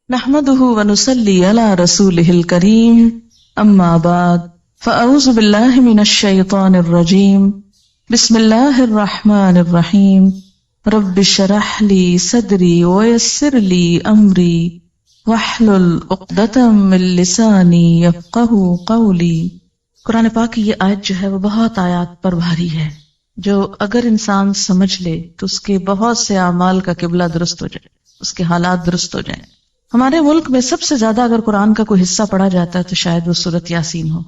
نحمده ونصلي على رسوله الكريم اما بعد فاعوذ بالله من الشيطان الرجيم بسم الله الرحمن الرحيم رب اشرح لي صدري ويسر لي امري واحلل عقدة من لساني يفقهوا قولي۔ قرآن پاک کی یہ آیت جو ہے وہ بہت آیات پر بھاری ہے، جو اگر انسان سمجھ لے تو اس کے بہت سے اعمال کا قبلہ درست ہو جائے، اس کے حالات درست ہو جائیں۔ ہمارے ملک میں سب سے زیادہ اگر قرآن کا کوئی حصہ پڑھا جاتا ہے تو شاید وہ سورۃ یاسین ہو،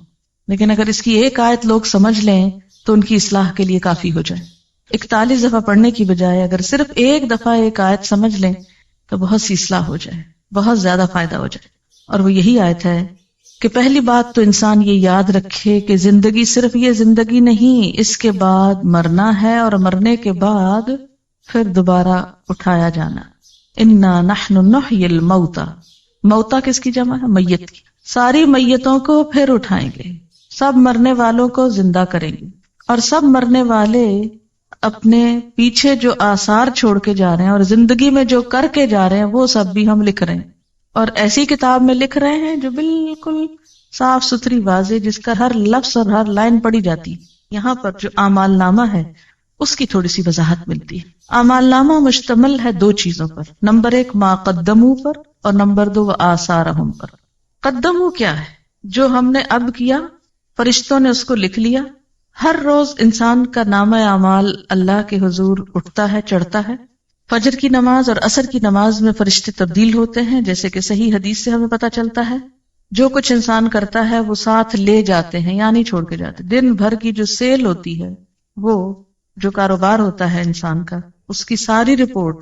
لیکن اگر اس کی ایک آیت لوگ سمجھ لیں تو ان کی اصلاح کے لیے کافی ہو جائے۔ 41 دفعہ پڑھنے کی بجائے اگر صرف ایک دفعہ ایک آیت سمجھ لیں تو بہت سی اصلاح ہو جائے، بہت زیادہ فائدہ ہو جائے۔ اور وہ یہی آیت ہے کہ پہلی بات تو انسان یہ یاد رکھے کہ زندگی صرف یہ زندگی نہیں، اس کے بعد مرنا ہے، اور مرنے کے بعد پھر دوبارہ اٹھایا جانا۔ انا نحن نحیی الموتى، موتا کس کی جمع ہے؟ میت کی۔ ساری میتوں کو پھر اٹھائیں گے، سب مرنے والوں کو زندہ کریں گے، اور سب مرنے والے اپنے پیچھے جو آثار چھوڑ کے جا رہے ہیں اور زندگی میں جو کر کے جا رہے ہیں وہ سب بھی ہم لکھ رہے ہیں، اور ایسی کتاب میں لکھ رہے ہیں جو بالکل صاف ستھری واضح، جس کا ہر لفظ اور ہر لائن پڑھی جاتی۔ یہاں پر جو اعمال نامہ ہے اس کی تھوڑی سی وضاحت ملتی ہے۔ اعمال نامہ مشتمل ہے دو چیزوں پر، نمبر 1 ما قدموا پر، اور نمبر 2 آثارہم پر۔ قدموا کیا ہے؟ جو ہم نے اب کیا، فرشتوں نے اس کو لکھ لیا۔ ہر روز انسان کا نامہ اعمال اللہ کے حضور اٹھتا ہے، چڑھتا ہے۔ فجر کی نماز اور عصر کی نماز میں فرشتے تبدیل ہوتے ہیں، جیسے کہ صحیح حدیث سے ہمیں پتہ چلتا ہے۔ جو کچھ انسان کرتا ہے وہ ساتھ لے جاتے ہیں، یا نہیں چھوڑ کے جاتے۔ دن بھر کی جو سیل ہوتی ہے، وہ جو کاروبار ہوتا ہے انسان کا، اس کی ساری رپورٹ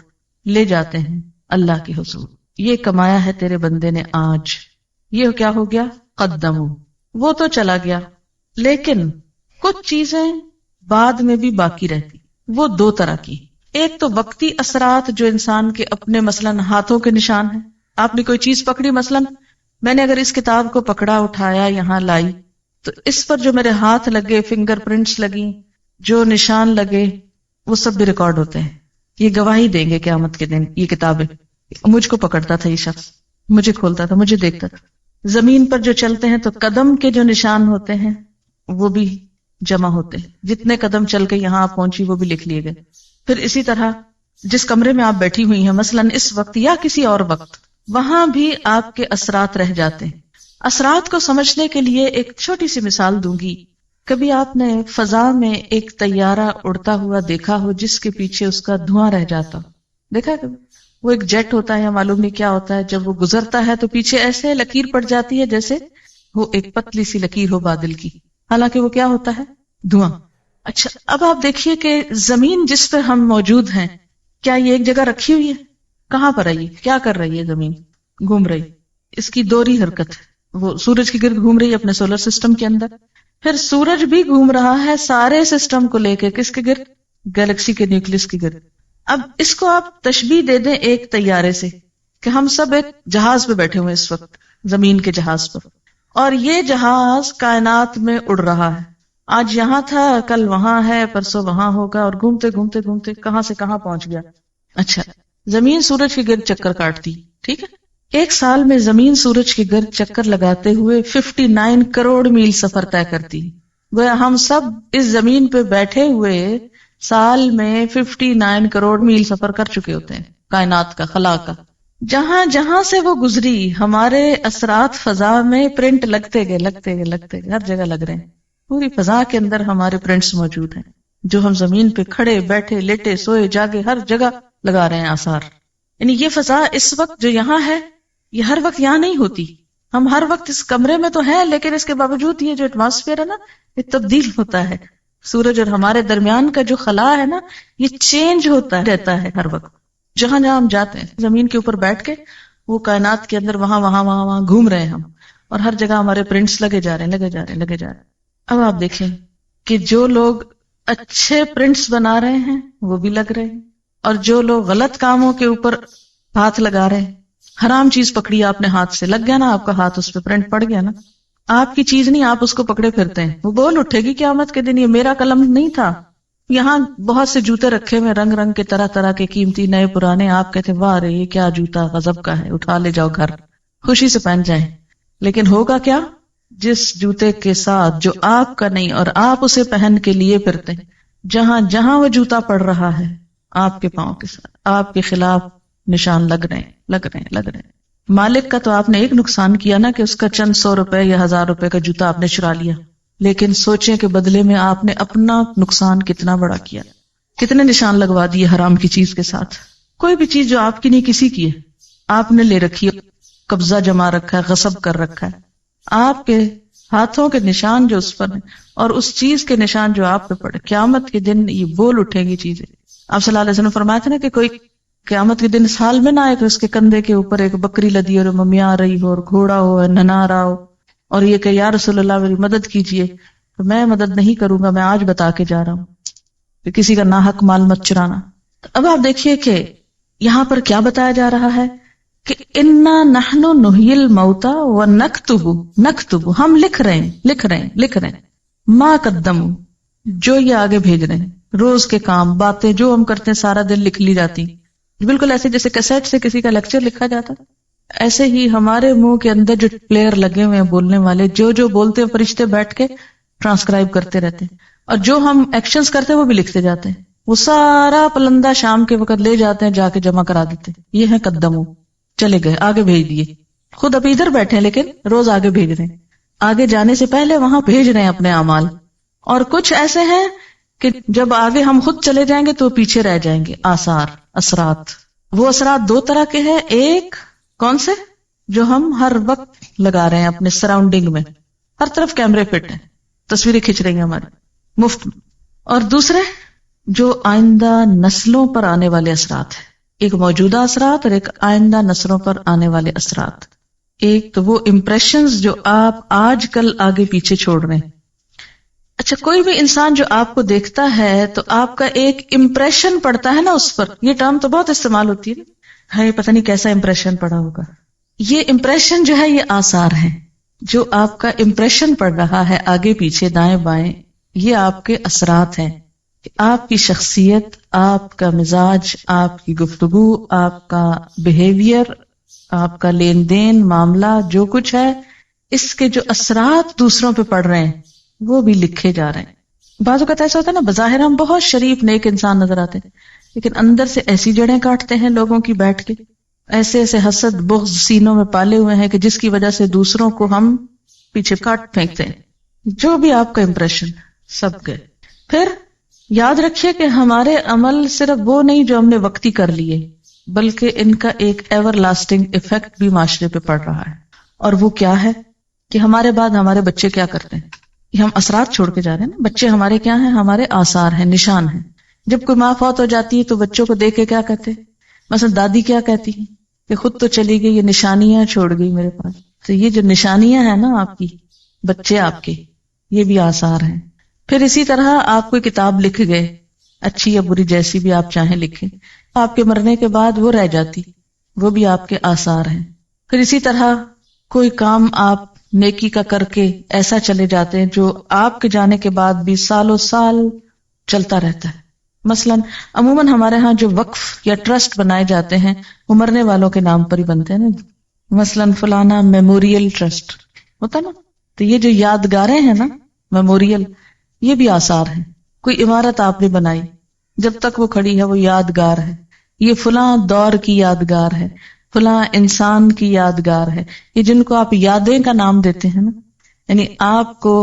لے جاتے ہیں اللہ کے حضور۔ یہ کمایا ہے تیرے بندے نے آج، یہ کیا ہو گیا؟ قدمو۔ وہ تو چلا گیا، لیکن کچھ چیزیں بعد میں بھی باقی رہتی۔ وہ دو طرح کی، ایک تو وقتی اثرات جو انسان کے اپنے مثلاً ہاتھوں کے نشان ہیں۔ آپ نے کوئی چیز پکڑی، مثلاً میں نے اگر اس کتاب کو پکڑا، اٹھایا، یہاں لائی، تو اس پر جو میرے ہاتھ لگے، فنگر پرنٹس لگی، جو نشان لگے، وہ سب بھی ریکارڈ ہوتے ہیں۔ یہ گواہی دیں گے قیامت کے دن یہ کتابیں، مجھ کو پکڑتا تھا یہ شخص، مجھے کھولتا تھا، مجھے دیکھتا تھا۔ زمین پر جو چلتے ہیں تو قدم کے جو نشان ہوتے ہیں وہ بھی جمع ہوتے ہیں، جتنے قدم چل کے یہاں آپ پہنچی وہ بھی لکھ لیے گئے۔ پھر اسی طرح جس کمرے میں آپ بیٹھی ہوئی ہیں مثلاً اس وقت یا کسی اور وقت، وہاں بھی آپ کے اثرات رہ جاتے ہیں۔ اثرات کو سمجھنے کے لیے ایک چھوٹی سی مثال دوں گی۔ کبھی آپ نے فضا میں ایک طیارہ اڑتا ہوا دیکھا ہو جس کے پیچھے اس کا دھواں رہ جاتا، دیکھا ہے کبھی؟ وہ ایک جیٹ ہوتا ہے یا معلوم نہیں کیا ہوتا ہے، جب وہ گزرتا ہے تو پیچھے ایسے لکیر پڑ جاتی ہے جیسے وہ ایک پتلی سی لکیر ہو بادل کی، حالانکہ وہ کیا ہوتا ہے؟ دھواں۔ اچھا، اب آپ دیکھیے کہ زمین جس پہ ہم موجود ہیں، کیا یہ ایک جگہ رکھی ہوئی ہے؟ کہاں پر ہے یہ؟ کیا کر رہی ہے زمین؟ گھوم رہی۔ اس کی دوہری حرکت ہے، وہ سورج کے گرد گھوم رہی ہے اپنے سولر سسٹم کے اندر، پھر سورج بھی گھوم رہا ہے سارے سسٹم کو لے کے، کس کے گرد؟ گیلیکسی کے نیوکلس کے گرد۔ اب اس کو آپ تشبیہ دے دیں ایک طیارے سے، کہ ہم سب ایک جہاز پہ بیٹھے ہوئے اس وقت، زمین کے جہاز پر، اور یہ جہاز کائنات میں اڑ رہا ہے۔ آج یہاں تھا، کل وہاں ہے، پرسوں وہاں ہوگا، اور گھومتے گھومتے گھومتے کہاں سے کہاں پہنچ گیا۔ اچھا، زمین سورج کے گرد چکر کاٹتی، ٹھیک ہے؟ ایک سال میں زمین سورج کے گرد چکر لگاتے ہوئے 59 کروڑ میل سفر طے کرتی۔ گویا ہم سب اس زمین پہ بیٹھے ہوئے سال میں 59 کروڑ میل سفر کر چکے ہوتے ہیں، کائنات کا، خلا کا۔ جہاں جہاں سے وہ گزری، ہمارے اثرات فضا میں پرنٹ لگتے گئے، ہر جگہ لگ رہے ہیں۔ پوری فضا کے اندر ہمارے پرنٹس موجود ہیں، جو ہم زمین پہ کھڑے، بیٹھے، لیٹے، سوئے، جاگے، ہر جگہ لگا رہے ہیں آثار۔ یعنی یہ فضا اس وقت جو یہاں ہے، یہ ہر وقت یہاں نہیں ہوتی۔ ہم ہر وقت اس کمرے میں تو ہیں، لیکن اس کے باوجود یہ جو ایٹماسفیئر ہے نا، یہ تبدیل ہوتا ہے۔ سورج اور ہمارے درمیان کا جو خلا ہے نا، یہ چینج ہوتا رہتا ہے ہر وقت۔ جہاں جہاں ہم جاتے ہیں، زمین کے اوپر بیٹھ کے وہ کائنات کے اندر وہاں گھوم رہے ہیں ہم، اور ہر جگہ ہمارے پرنٹس لگے جا رہے ہیں۔ اب آپ دیکھیں کہ جو لوگ اچھے پرنٹس بنا رہے ہیں وہ بھی لگ رہے ہیں، اور جو لوگ غلط کاموں کے اوپر ہاتھ لگا رہے ہیں، حرام چیز پکڑی آپ نے ہاتھ سے، لگ گیا نا آپ کا ہاتھ، اس پہ پرنٹ پڑ گیا نا۔ آپ کی چیز نہیں، آپ اس کو پکڑے پھرتے ہیں، وہ بول اٹھے گی قیامت کے دن، یہ میرا قلم نہیں تھا، یہاں بہت سے جوتے رکھے ہوئے رنگ رنگ کے طرح طرح کے قیمتی نئے پرانے، آپ کہتے واہ رے یہ کیا جوتا غضب کا ہے، اٹھا لے جاؤ گھر، خوشی سے پہن جائیں. لیکن ہوگا کیا؟ جس جوتے کے ساتھ جو آپ کا نہیں اور آپ اسے پہن کے لیے پھرتے ہیں، جہاں جہاں وہ جوتا پڑ رہا ہے آپ کے پاؤں کے ساتھ آپ کے خلاف نشان لگ رہے ہیں. مالک کا تو آپ نے ایک نقصان کیا نا کہ اس کا چند 100 روپے یا 1000 روپے کا جوتا آپ نے چرا لیا، لیکن سوچیں کہ بدلے میں آپ نے اپنا نقصان کتنا بڑا کیا، کتنے نشان لگوا دیے حرام کی چیز کے ساتھ. کوئی بھی چیز جو آپ کی نہیں کسی کی ہے، آپ نے لے رکھی ہے، قبضہ جما رکھا ہے، غصب کر رکھا ہے، آپ کے ہاتھوں کے نشان جو اس پر ہیں اور اس چیز کے نشان جو آپ پہ پڑے، قیامت کے دن یہ بول اٹھیں گی چیزیں. آپ صلی اللہ علیہ وسلم فرمایا تھا نا کہ کوئی قیامت کے دن سال میں نہ آئے کہ اس کے کندھے کے اوپر ایک بکری لدی اور ممیا آ رہی ہو اور گھوڑا ہو ننا رہا ہو اور یہ کہ یا رسول اللہ میری مدد کیجیے، تو میں مدد نہیں کروں گا، میں آج بتا کے جا رہا ہوں کہ کسی کا ناحق مال مت چرانا. اب آپ دیکھیے کہ یہاں پر کیا بتایا جا رہا ہے کہ انا نحن نحیی الموتى ونکتب، ہم لکھ رہے ہیں ما قدموا، جو یہ آگے بھیج رہے ہیں، روز کے کام باتیں جو ہم کرتے ہیں سارا دن لکھ لی جاتی، بالکل ایسے جیسے کیسٹ سے کسی کا لیکچر لکھا جاتا، ایسے ہی ہمارے منہ کے اندر جو پلیئر لگے ہوئے ہیں بولنے والے، جو بولتے ہیں فرشتے بیٹھ کے ٹرانسکرائب کرتے رہتے ہیں، اور جو ہم ایکشنز کرتے ہیں وہ بھی لکھتے جاتے ہیں. وہ سارا پلندہ شام کے وقت لے جاتے ہیں، جا کے جمع کرا دیتے ہیں. یہ ہے قدمو، چلے گئے آگے بھیج دیے. خود ابھی ادھر بیٹھے ہیں لیکن روز آگے بھیج رہے ہیں، آگے جانے سے پہلے وہاں بھیج رہے ہیں اپنے اعمال. اور کچھ ایسے ہیں کہ جب آگے ہم خود چلے جائیں گے تو پیچھے رہ جائیں گے. آثار، اثرات. وہ اثرات 2 طرح کے ہیں، ایک کون سے؟ جو ہم ہر وقت لگا رہے ہیں اپنے سراؤنڈنگ میں، ہر طرف کیمرے فٹ ہیں، تصویریں کھینچ رہی ہیں ہماری مفت میں. اور دوسرے جو آئندہ نسلوں پر آنے والے اثرات ہیں، ایک موجودہ اثرات اور ایک آئندہ نسلوں پر آنے والے اثرات. ایک تو وہ امپریشنز جو آپ آج کل آگے پیچھے چھوڑ رہے ہیں. اچھا، کوئی بھی انسان جو آپ کو دیکھتا ہے تو آپ کا ایک امپریشن پڑتا ہے نا اس پر. یہ ٹرم تو بہت استعمال ہوتی ہے نا، ہے پتہ نہیں کیسا امپریشن پڑا ہوگا. یہ امپریشن جو ہے یہ آثار ہیں، جو آپ کا امپریشن پڑ رہا ہے آگے پیچھے دائیں بائیں، یہ آپ کے اثرات ہیں. آپ کی شخصیت، آپ کا مزاج، آپ کی گفتگو، آپ کا بیہیویئر، آپ کا لین دین معاملہ، جو کچھ ہے، اس کے جو اثرات دوسروں پہ پڑ رہے ہیں وہ بھی لکھے جا رہے ہیں. بعض اوقات ایسا ہوتا ہے نا، بظاہر ہم بہت شریف نیک انسان نظر آتے ہیں لیکن اندر سے ایسی جڑیں کاٹتے ہیں لوگوں کی بیٹھ کے، ایسے ایسے حسد بغض سینوں میں پالے ہوئے ہیں کہ جس کی وجہ سے دوسروں کو ہم پیچھے کاٹ پھینکتے ہیں. جو بھی آپ کا امپریشن سب گئے. پھر یاد رکھیے کہ ہمارے عمل صرف وہ نہیں جو ہم نے وقتی کر لیے، بلکہ ان کا ایک ایور لاسٹنگ ایفیکٹ بھی معاشرے پہ پڑ رہا ہے. اور وہ کیا ہے کہ ہمارے بعد ہمارے بچے کیا کرتے ہیں، یہ ہم اثرات چھوڑ کے جا رہے ہیں نا. بچے ہمارے کیا ہیں؟ ہمارے آثار ہیں، نشان ہیں. جب کوئی ماں فوت ہو جاتی ہے تو بچوں کو دیکھ کے کیا کہتے ہیں؟ مثلا دادی کیا کہتی ہیں کہ خود تو چلی گئی، یہ نشانیاں چھوڑ گئی میرے پاس. تو یہ جو نشانیاں ہیں نا آپ کی، بچے آپ کے، یہ بھی آثار ہیں. پھر اسی طرح آپ کوئی کتاب لکھ گئے، اچھی یا بری جیسی بھی آپ چاہیں لکھیں، آپ کے مرنے کے بعد وہ رہ جاتی، وہ بھی آپ کے آثار ہیں. پھر اسی طرح کوئی کام آپ نیکی کا کر کے ایسا چلے جاتے ہیں جو آپ کے جانے کے بعد بھی سالوں سال چلتا رہتا ہے. مثلا عموماً ہمارے ہاں جو وقف یا ٹرسٹ بنائے جاتے ہیں وہ مرنے والوں کے نام پر ہی بنتے ہیں نا. مثلا فلانا میموریل ٹرسٹ ہوتا نا، تو یہ جو یادگاریں ہیں نا میموریل، یہ بھی آثار ہیں. کوئی عمارت آپ نے بنائی، جب تک وہ کھڑی ہے وہ یادگار ہے. یہ فلاں دور کی یادگار ہے، فلاں انسان کی یادگار ہے. یہ جن کو آپ یادیں کا نام دیتے ہیں نا، یعنی آپ کو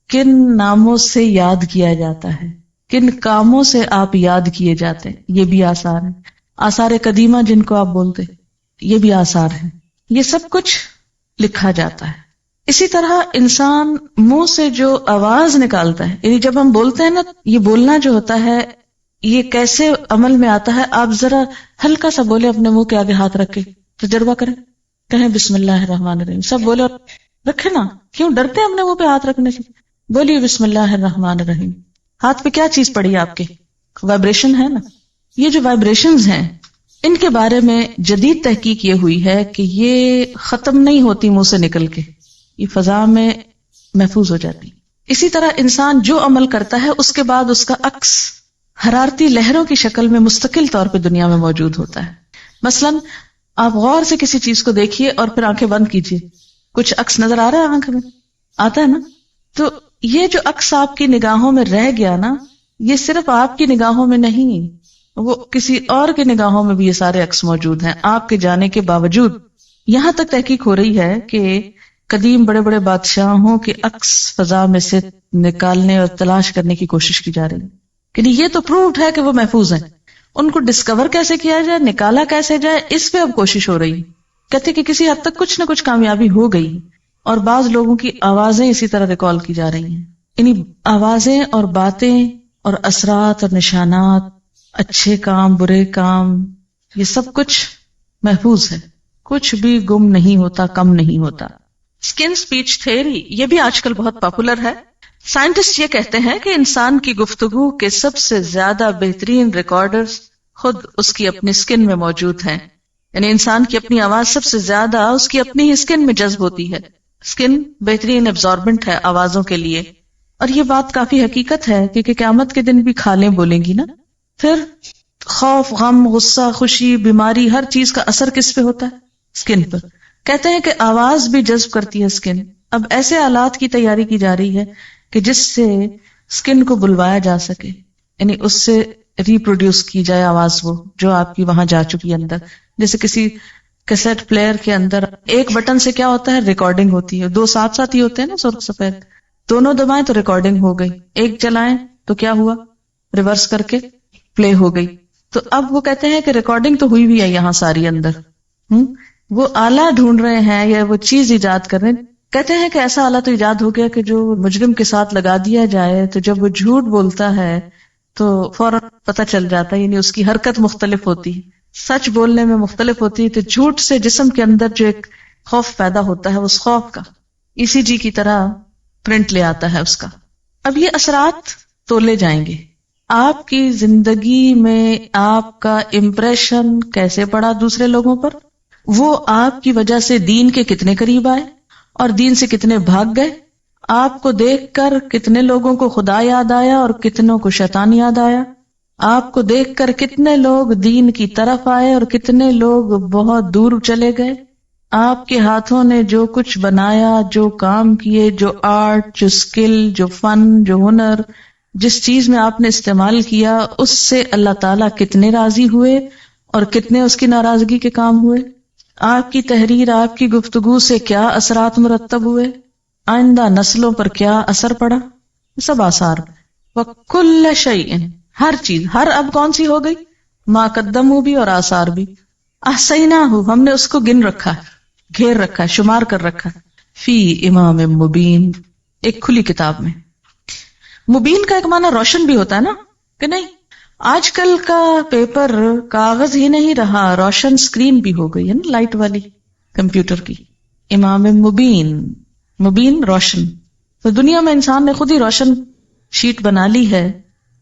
کن ناموں سے یاد کیا جاتا ہے، کن کاموں سے آپ یاد کیے جاتے ہیں، یہ بھی آثار ہیں. آثار قدیمہ جن کو آپ بولتے، یہ بھی آثار ہیں. یہ سب کچھ لکھا جاتا ہے. اسی طرح انسان منہ سے جو آواز نکالتا ہے، یعنی جب ہم بولتے ہیں نا، یہ بولنا جو ہوتا ہے یہ کیسے عمل میں آتا ہے. آپ ذرا ہلکا سا بولے اپنے منہ کے آگے ہاتھ رکھ کے، تجربہ کریں، کہیں بسم اللہ الرحمن الرحیم، سب بولے اور رکھے نا. کیوں ڈرتے ہیں اپنے منہ پہ ہاتھ رکھنے سے؟ بولیے بسم اللہ الرحمن الرحیم. ہاتھ پہ کیا چیز پڑی ہے آپ کے؟ وائبریشن ہے نا. یہ جو وائبریشنز ہیں ان کے بارے میں جدید تحقیق یہ ہوئی ہے کہ یہ ختم نہیں ہوتی منہ سے نکل کے، یہ فضا میں محفوظ ہو جاتی. اسی طرح انسان جو عمل کرتا ہے اس کے بعد اس کا عکس حرارتی لہروں کی شکل میں مستقل طور پہ دنیا میں موجود ہوتا ہے. مثلاً آپ غور سے کسی چیز کو دیکھیے اور پھر آنکھیں بند کیجیے, کچھ عکس نظر آ رہا ہے آنکھ میں, آتا ہے نا؟ تو یہ جو عکس آپ کی نگاہوں میں رہ گیا نا, یہ صرف آپ کی نگاہوں میں نہیں, وہ کسی اور کی نگاہوں میں بھی یہ سارے عکس موجود ہیں آپ کے جانے کے باوجود. یہاں تک تحقیق ہو رہی ہے کہ قدیم بڑے بڑے بادشاہوں کے عکس فضا میں سے نکالنے اور تلاش کرنے کی کوشش کی جا رہی ہے, یعنی یہ تو پرووڈ ہے کہ وہ محفوظ ہیں. ان کو ڈسکور کیسے کیا جائے, نکالا کیسے جائے, اس پہ اب کوشش ہو رہی. کہتے کہ کسی حد تک کچھ نہ کچھ کامیابی ہو گئی, اور بعض لوگوں کی آوازیں اسی طرح ریکال کی جا رہی ہیں. یعنی آوازیں اور باتیں اور اثرات اور نشانات, اچھے کام برے کام, یہ سب کچھ محفوظ ہے, کچھ بھی گم نہیں ہوتا, کم نہیں ہوتا. اسکن اسپیچ تھیوری یہ بھی آج کل بہت پاپولر ہے. سائنٹسٹ یہ کہتے ہیں کہ انسان کی گفتگو کے سب سے زیادہ بہترین ریکارڈرز خود اس کی اپنی اسکن میں موجود ہیں. یعنی انسان کی اپنی آواز سب سے زیادہ اس کی اپنی ہی اسکن میں جذب ہوتی ہے. اسکن بہترین ایبزاربنٹ ہے آوازوں کے لیے, اور یہ بات کافی حقیقت ہے کیونکہ قیامت کے دن بھی کھالیں بولیں گی نا. پھر خوف, غم, غصہ, خوشی, بیماری, ہر چیز کا اثر کس پہ ہوتا ہے؟ اسکن پر. کہتے ہیں کہ آواز بھی جذب کرتی ہے اسکن. اب ایسے آلات کی تیاری کی جا رہی ہے کہ جس سے اسکن کو بلوایا جا سکے, یعنی اس سے ریپروڈیوس کی جائے آواز, وہ جو آپ کی وہاں جا چکی اندر. جیسے کسی کیسٹ پلیئر کے اندر ایک بٹن سے کیا ہوتا ہے, ریکارڈنگ ہوتی ہے. دو ساتھ ساتھ ہی ہوتے ہیں نا سرخ سفید, دونوں دبائیں تو ریکارڈنگ ہو گئی, ایک چلائیں تو کیا ہوا, ریورس کر کے پلے ہو گئی. تو اب وہ کہتے ہیں کہ ریکارڈنگ تو ہوئی بھی ہے یہاں ساری اندر. وہ آلہ ڈھونڈ رہے ہیں یا وہ چیز ایجاد کر رہے ہیں. کہتے ہیں کہ ایسا آلہ تو ایجاد ہو گیا کہ جو مجرم کے ساتھ لگا دیا جائے تو جب وہ جھوٹ بولتا ہے تو فوراً پتہ چل جاتا ہے, یعنی اس کی حرکت مختلف ہوتی ہے, سچ بولنے میں مختلف ہوتی ہے. تو جھوٹ سے جسم کے اندر جو ایک خوف پیدا ہوتا ہے, اس خوف کا ECG کی طرح پرنٹ لے آتا ہے اس کا. اب یہ اثرات تولے جائیں گے. آپ کی زندگی میں آپ کا امپریشن کیسے پڑا دوسرے لوگوں پر, وہ آپ کی وجہ سے دین کے کتنے قریب آئے اور دین سے کتنے بھاگ گئے, آپ کو دیکھ کر کتنے لوگوں کو خدا یاد آیا اور کتنوں کو شیطان یاد آیا, آپ کو دیکھ کر کتنے لوگ دین کی طرف آئے اور کتنے لوگ بہت دور چلے گئے. آپ کے ہاتھوں نے جو کچھ بنایا, جو کام کیے, جو آرٹ, جو اسکل, جو فن, جو ہنر, جس چیز میں آپ نے استعمال کیا, اس سے اللہ تعالیٰ کتنے راضی ہوئے اور کتنے اس کی ناراضگی کے کام ہوئے. آپ کی تحریر, آپ کی گفتگو سے کیا اثرات مرتب ہوئے, آئندہ نسلوں پر کیا اثر پڑا, سب آثار. وَكُلَّ شَيْءٍ, ہر چیز, ہر اب کون سی ہو گئی, ما قدموا بھی اور آثار بھی. احصیناہ, ہم نے اس کو گن رکھا ہے, گھیر رکھا ہے, شمار کر رکھا ہے. فی امام مبین, ایک کھلی کتاب میں. مبین کا ایک معنی روشن بھی ہوتا ہے نا, کہ نہیں؟ آج کل کا پیپر کاغذ ہی نہیں رہا, روشن اسکرین بھی ہو گئی ہے نا, لائٹ والی کمپیوٹر کی. امام مبین, مبین روشن. تو دنیا میں انسان نے خود ہی روشن شیٹ بنا لی ہے.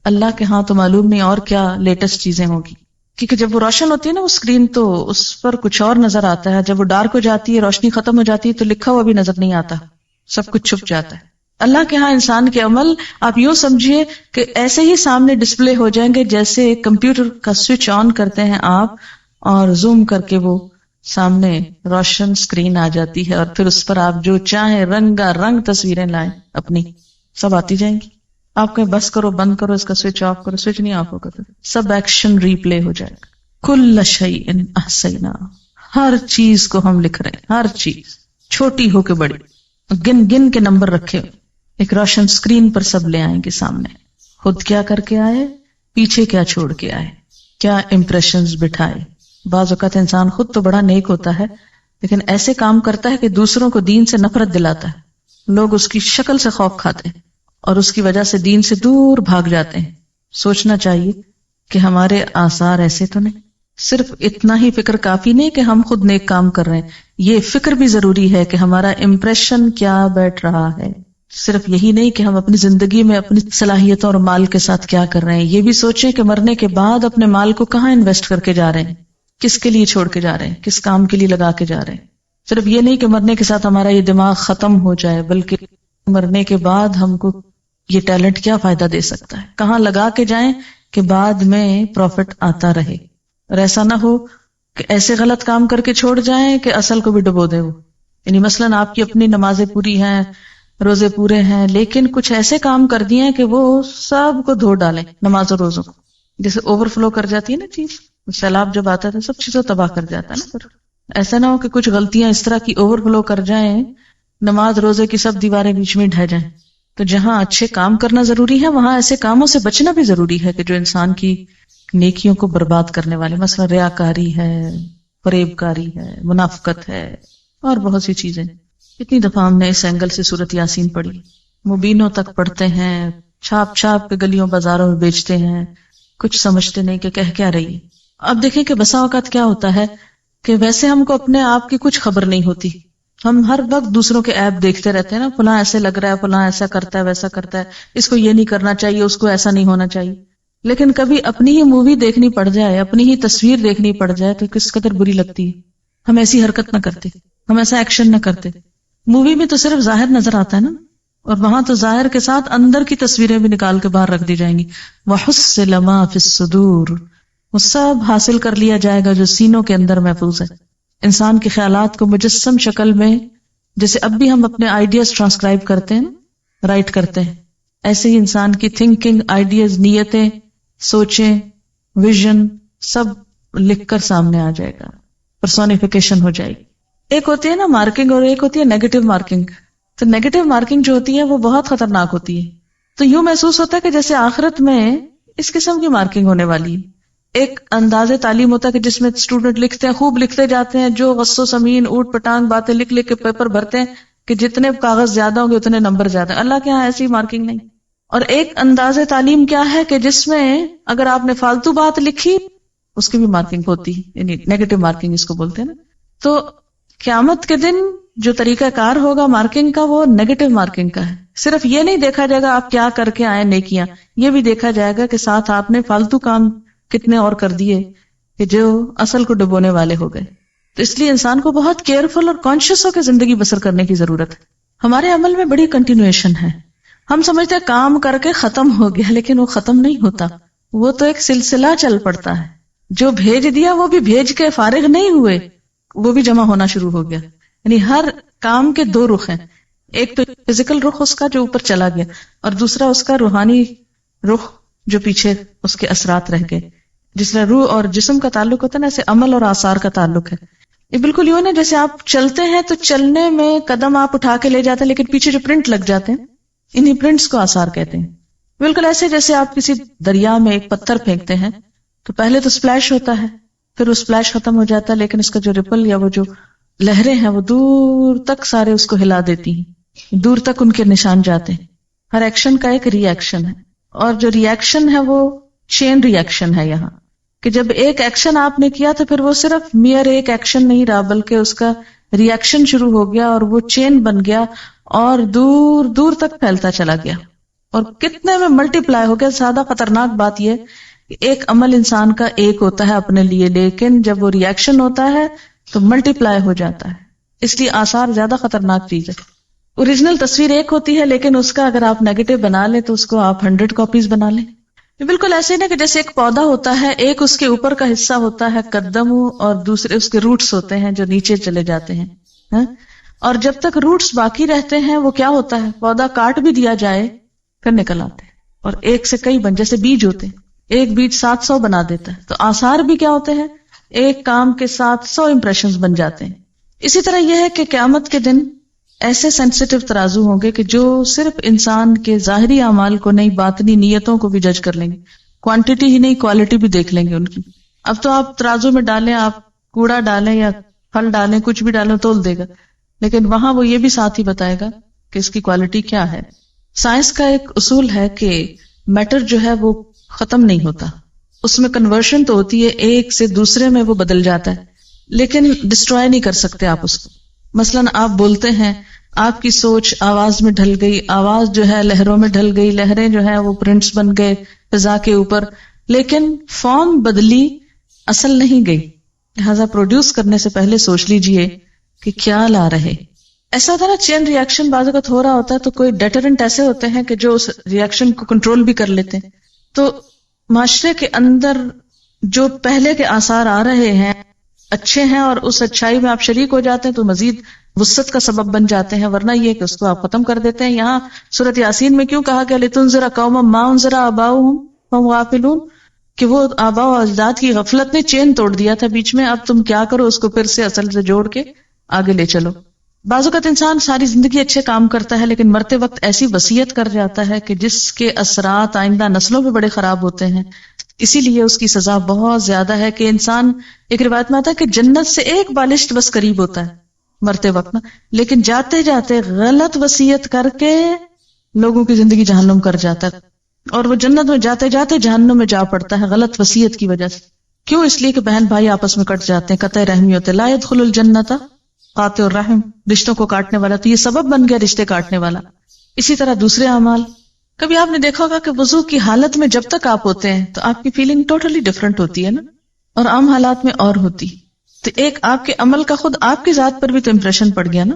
اللہ کے ہاں تو معلوم نہیں اور کیا لیٹسٹ چیزیں ہوگی, کیونکہ جب وہ روشن ہوتی ہے نا وہ اسکرین تو اس پر کچھ اور نظر آتا ہے. جب وہ ڈارک ہو جاتی ہے, روشنی ختم ہو جاتی ہے, تو لکھا ہوا بھی نظر نہیں آتا, سب کچھ چھپ جاتا ہے. اللہ کے ہاں انسان کے عمل آپ یوں سمجھیے کہ ایسے ہی سامنے ڈسپلے ہو جائیں گے جیسے کمپیوٹر کا سوئچ آن کرتے ہیں آپ اور زوم کر کے وہ سامنے روشن اسکرین آ جاتی ہے, اور پھر اس پر آپ جو چاہیں رنگا رنگ تصویریں لائیں اپنی, سب آتی جائیں گی. آپ کہیں بس کرو, بند کرو, اس کا سوئچ آف کرو, سوئچ نہیں آف ہوگا, سب ایکشن ریپلے ہو جائے گا. کل شیء احصیناہ, ہر چیز کو ہم لکھ رہے ہیں, ہر چیز چھوٹی ہو کے بڑی, گن گن کے نمبر رکھے ہوئے. ایک روشن اسکرین پر سب لے آئیں گے سامنے. خود کیا کر کے آئے, پیچھے کیا چھوڑ کے آئے, کیا امپریشنز بٹھائے. بعض اوقات انسان خود تو بڑا نیک ہوتا ہے لیکن ایسے کام کرتا ہے کہ دوسروں کو دین سے نفرت دلاتا ہے. لوگ اس کی شکل سے خوف کھاتے ہیں اور اس کی وجہ سے دین سے دور بھاگ جاتے ہیں. سوچنا چاہیے کہ ہمارے آثار ایسے تو نہیں. صرف اتنا ہی فکر کافی نہیں کہ ہم خود نیک کام کر رہے ہیں, یہ فکر بھی ضروری ہے کہ ہمارا امپریشن کیا بیٹھ رہا ہے. صرف یہی نہیں کہ ہم اپنی زندگی میں اپنی صلاحیتوں اور مال کے ساتھ کیا کر رہے ہیں, یہ بھی سوچیں کہ مرنے کے بعد اپنے مال کو کہاں انویسٹ کر کے جا رہے ہیں, کس کے لیے چھوڑ کے جا رہے ہیں, کس کام کے لیے لگا کے جا رہے ہیں. صرف یہ نہیں کہ مرنے کے ساتھ ہمارا یہ دماغ ختم ہو جائے, بلکہ مرنے کے بعد ہم کو یہ ٹیلنٹ کیا فائدہ دے سکتا ہے, کہاں لگا کے جائیں کہ بعد میں پروفٹ آتا رہے، اور ایسا نہ ہو کہ ایسے غلط کام کر کے چھوڑ جائیں کہ اصل کو بھی ڈبو دے وہ. یعنی مثلاً آپ کی اپنی نمازیں پوری ہیں، روزے پورے ہیں، لیکن کچھ ایسے کام کر دیے ہیں کہ وہ سب کو دھو ڈالیں نماز اور روزوں کو. جیسے اوور فلو کر جاتی ہے نا چیز، سیلاب جب آتا ہے سب چیزوں تباہ کر جاتا ہے نا. پھر ایسا نہ ہو کہ کچھ غلطیاں اس طرح کی اوور فلو کر جائیں، نماز روزے کی سب دیواریں بیچ میں ڈھہ جائیں. تو جہاں اچھے کام کرنا ضروری ہے وہاں ایسے کاموں سے بچنا بھی ضروری ہے کہ جو انسان کی نیکیوں کو برباد کرنے والے، مثلا ریاکاری ہے، فریب کاری ہے، منافقت ہے، اور بہت سی چیزیں. کتنی دفعہ ہم نے اس اینگل سے سورت یاسین پڑھی. مبینوں تک پڑھتے ہیں، چھاپ چھاپ کے گلیوں بازاروں میں بیچتے ہیں، کچھ سمجھتے نہیں کہ کہہ کیا رہی ہے. اب دیکھیں کہ بسا اوقات کیا ہوتا ہے کہ ویسے ہم کو اپنے آپ کی کچھ خبر نہیں ہوتی، ہم ہر وقت دوسروں کے ایپ دیکھتے رہتے ہیں نا، فلاں ایسے لگ رہا ہے، فلاں ایسا کرتا ہے، ویسا کرتا ہے، اس کو یہ نہیں کرنا چاہیے، اس کو ایسا نہیں ہونا چاہیے. لیکن کبھی اپنی ہی مووی دیکھنی پڑ جائے، اپنی ہی تصویر دیکھنی پڑ جائے تو کس قدر بری لگتی ہے. ہم ایسی حرکت نہ کرتے، ہم ایسا ایکشن نہ کرتے. مووی میں تو صرف ظاہر نظر آتا ہے نا، اور وہاں تو ظاہر کے ساتھ اندر کی تصویریں بھی نکال کے باہر رکھ دی جائیں گی. وَحُصِّلَ مَا فِي الصُّدُورِ، وہ سب حاصل کر لیا جائے گا جو سینوں کے اندر محفوظ ہے. انسان کے خیالات کو مجسم شکل میں، جیسے اب بھی ہم اپنے آئیڈیاز ٹرانسکرائب کرتے ہیں، رائٹ کرتے ہیں، ایسے ہی انسان کی تھنکنگ، آئیڈیاز، نیتیں، سوچیں، ویژن سب لکھ کر سامنے آ جائے گا، پرسونیفیکیشن ہو جائے گی. ایک ہوتی ہے نا مارکنگ اور ایک ہوتی ہے نیگیٹو مارکنگ. تو نیگیٹو مارکنگ جو ہوتی ہے وہ بہت خطرناک ہوتی ہے. تو یوں محسوس ہوتا ہے کہ جیسے آخرت میں اس قسم کی مارکنگ ہونے والی ہے. ایک انداز تعلیم ہوتا ہے کہ جس میں اسٹوڈنٹ لکھتے ہیں، خوب لکھتے جاتے ہیں، جو غصو سمین اوٹ پٹانگ باتیں لکھ لکھ کے پیپر بھرتے ہیں کہ جتنے کاغذ زیادہ ہوں گے اتنے نمبر زیادہ. اللہ کے ہاں ایسی مارکنگ نہیں. اور ایک انداز تعلیم کیا ہے کہ جس میں اگر آپ نے فالتو بات لکھی اس کی بھی مارکنگ ہوتی ہے، یعنی نیگیٹو مارکنگ اس کو بولتے ہیں نا. تو قیامت کے دن جو طریقہ کار ہوگا مارکنگ کا وہ نیگیٹو مارکنگ کا ہے. صرف یہ نہیں دیکھا جائے گا آپ کیا کر کے آئے نیکیاں، یہ بھی دیکھا جائے گا کہ ساتھ آپ نے فالتو کام کتنے اور کر دیے کہ جو اصل کو ڈبونے والے ہو گئے. تو اس لیے انسان کو بہت کیئرفل اور کانشیس ہو کے زندگی بسر کرنے کی ضرورت ہے. ہمارے عمل میں بڑی کنٹینویشن ہے. ہم سمجھتے ہیں کام کر کے ختم ہو گیا، لیکن وہ ختم نہیں ہوتا، وہ تو ایک سلسلہ چل پڑتا ہے. جو بھیج دیا وہ بھی بھیج کے فارغ نہیں ہوئے، وہ بھی جمع ہونا شروع ہو گیا. یعنی ہر کام کے دو رخ ہیں، ایک تو فزیکل رخ اس کا جو اوپر چلا گیا، اور دوسرا اس کا روحانی رخ جو پیچھے اس کے اثرات رہ گئے. جس طرح روح اور جسم کا تعلق ہوتا ہے نا، ایسے عمل اور آثار کا تعلق ہے. یہ بالکل یوں نا جیسے آپ چلتے ہیں تو چلنے میں قدم آپ اٹھا کے لے جاتے ہیں، لیکن پیچھے جو پرنٹ لگ جاتے ہیں انہی پرنٹس کو آثار کہتے ہیں. بالکل ایسے جیسے آپ کسی دریا میں ایک پتھر پھینکتے ہیں تو پہلے تو سپلیش ہوتا ہے، پھر وہ سپلیش ختم ہو جاتا ہے، لیکن اس کا جو ریپل یا وہ جو لہریں ہیں وہ دور تک سارے اس کو ہلا دیتی ہیں، دور تک ان کے نشان جاتے ہیں. ہر ایکشن کا ایک ری ایکشن ہے، اور جو ری ایکشن ہے وہ چین ری ایکشن ہے. یہاں کہ جب ایک ایکشن آپ نے کیا تو پھر وہ صرف میئر ایک ایکشن نہیں رہا، بلکہ اس کا ری ایکشن شروع ہو گیا اور وہ چین بن گیا اور دور دور تک پھیلتا چلا گیا، اور کتنے میں ملٹی پلائی ہو گیا. زیادہ خطرناک بات یہ کہ ایک عمل انسان کا ایک ہوتا ہے اپنے لیے، لیکن جب وہ ری ایکشن ہوتا ہے تو ملٹی پلائی ہو جاتا ہے. اس لیے آثار زیادہ خطرناک چیز ہے. اوریجنل تصویر ایک ہوتی ہے، لیکن اس کا اگر آپ نیگیٹو بنا لیں تو اس کو آپ 100 کاپیز بنا لیں. بالکل ایسے ہی نا کہ جیسے ایک پودا ہوتا ہے، ایک اس کے اوپر کا حصہ ہوتا ہے قدم، اور دوسرے اس کے روٹس ہوتے ہیں جو نیچے چلے جاتے ہیں. اور جب تک روٹس باقی رہتے ہیں وہ کیا ہوتا ہے، پودا کاٹ بھی دیا جائے پھر نکل آتے ہیں، اور ایک سے کئی بن، جیسے بیج ہوتے ہیں، ایک بیج 700 بنا دیتا ہے. تو آثار بھی کیا ہوتے ہیں، ایک کام کے ساتھ 100 امپریشنز بن جاتے ہیں. اسی طرح یہ ہے کہ قیامت کے دن ایسے سینسیٹیو ترازو ہوں گے کہ جو صرف انسان کے ظاہری اعمال کو نہیں، باطنی نیتوں کو بھی جج کر لیں گے. کوانٹٹی ہی نہیں، کوالٹی بھی دیکھ لیں گے ان کی. اب تو آپ ترازو میں ڈالیں، آپ کوڑا ڈالیں یا پھل ڈالیں، کچھ بھی ڈالیں تول دے گا، لیکن وہاں وہ یہ بھی ساتھ ہی بتائے گا کہ اس کی کوالٹی کیا ہے. سائنس کا ایک اصول ہے کہ میٹر جو ہے وہ ختم نہیں ہوتا، اس میں کنورشن تو ہوتی ہے، ایک سے دوسرے میں وہ بدل جاتا ہے، لیکن ڈسٹروائے نہیں کر سکتے آپ اس کو. مثلاً آپ بولتے ہیں، آپ کی سوچ آواز میں ڈھل گئی، آواز جو ہے لہروں میں ڈھل گئی، لہریں جو ہے وہ پرنٹس بن گئے فضا کے اوپر، لیکن فارم بدلی، اصل نہیں گئی. لہذا پروڈیوس کرنے سے پہلے سوچ لیجئے کہ کیا لا رہے. ایسا ہوتا ہے نا چین ری ایکشن بعض اوقات ہو رہا ہوتا ہے تو کوئی ڈیٹرنٹ ایسے ہوتے ہیں کہ جو اس ری ایکشن کو کنٹرول بھی کر لیتے ہیں. تو معاشرے کے اندر جو پہلے کے آثار آ رہے ہیں اچھے ہیں اور اس اچھائی میں آپ شریک ہو جاتے ہیں تو مزید وسعت کا سبب بن جاتے ہیں، ورنہ یہ کہ اس کو آپ ختم کر دیتے ہیں. یہاں سورۃ یاسین میں کیوں کہا کہ لِتُنذِرَ قَوْمًا مَا أُنذِرَ آبَاؤُهُمْ فَهُمْ غَافِلُونَ، کہ وہ آباء و اجداد کی غفلت نے چین توڑ دیا تھا بیچ میں، اب تم کیا کرو اس کو پھر سے اصل سے جوڑ کے آگے لے چلو. بعض اوقات انسان ساری زندگی اچھے کام کرتا ہے لیکن مرتے وقت ایسی وصیت کر جاتا ہے کہ جس کے اثرات آئندہ نسلوں پہ بڑے خراب ہوتے ہیں. اسی لیے اس کی سزا بہت زیادہ ہے کہ انسان، ایک روایت میں آتا ہے کہ جنت سے ایک بالشت بس قریب ہوتا ہے مرتے وقت نا، لیکن جاتے جاتے غلط وصیت کر کے لوگوں کی زندگی جہنم کر جاتا ہے، اور وہ جنت میں جاتے جاتے جہنم میں جا پڑتا ہے غلط وصیت کی وجہ سے. کیوں؟ اس لیے کہ بہن بھائی آپس میں کٹ جاتے ہیں، قطع رحمی ہوتے. لا يدخل الجنت قاطع الرحم، رشتوں کو کاٹنے والا، تو یہ سبب بن گیا رشتے کاٹنے والا. اسی طرح دوسرے اعمال، کبھی آپ نے دیکھا ہوگا کہ وضو کی حالت میں جب تک آپ ہوتے ہیں تو آپ کی فیلنگ ٹوٹلی ڈفرنٹ ہوتی ہے نا، اور عام حالات میں اور ہوتی. تو ایک آپ کے عمل کا خود آپ کی ذات پر بھی تو امپریشن پڑ گیا نا.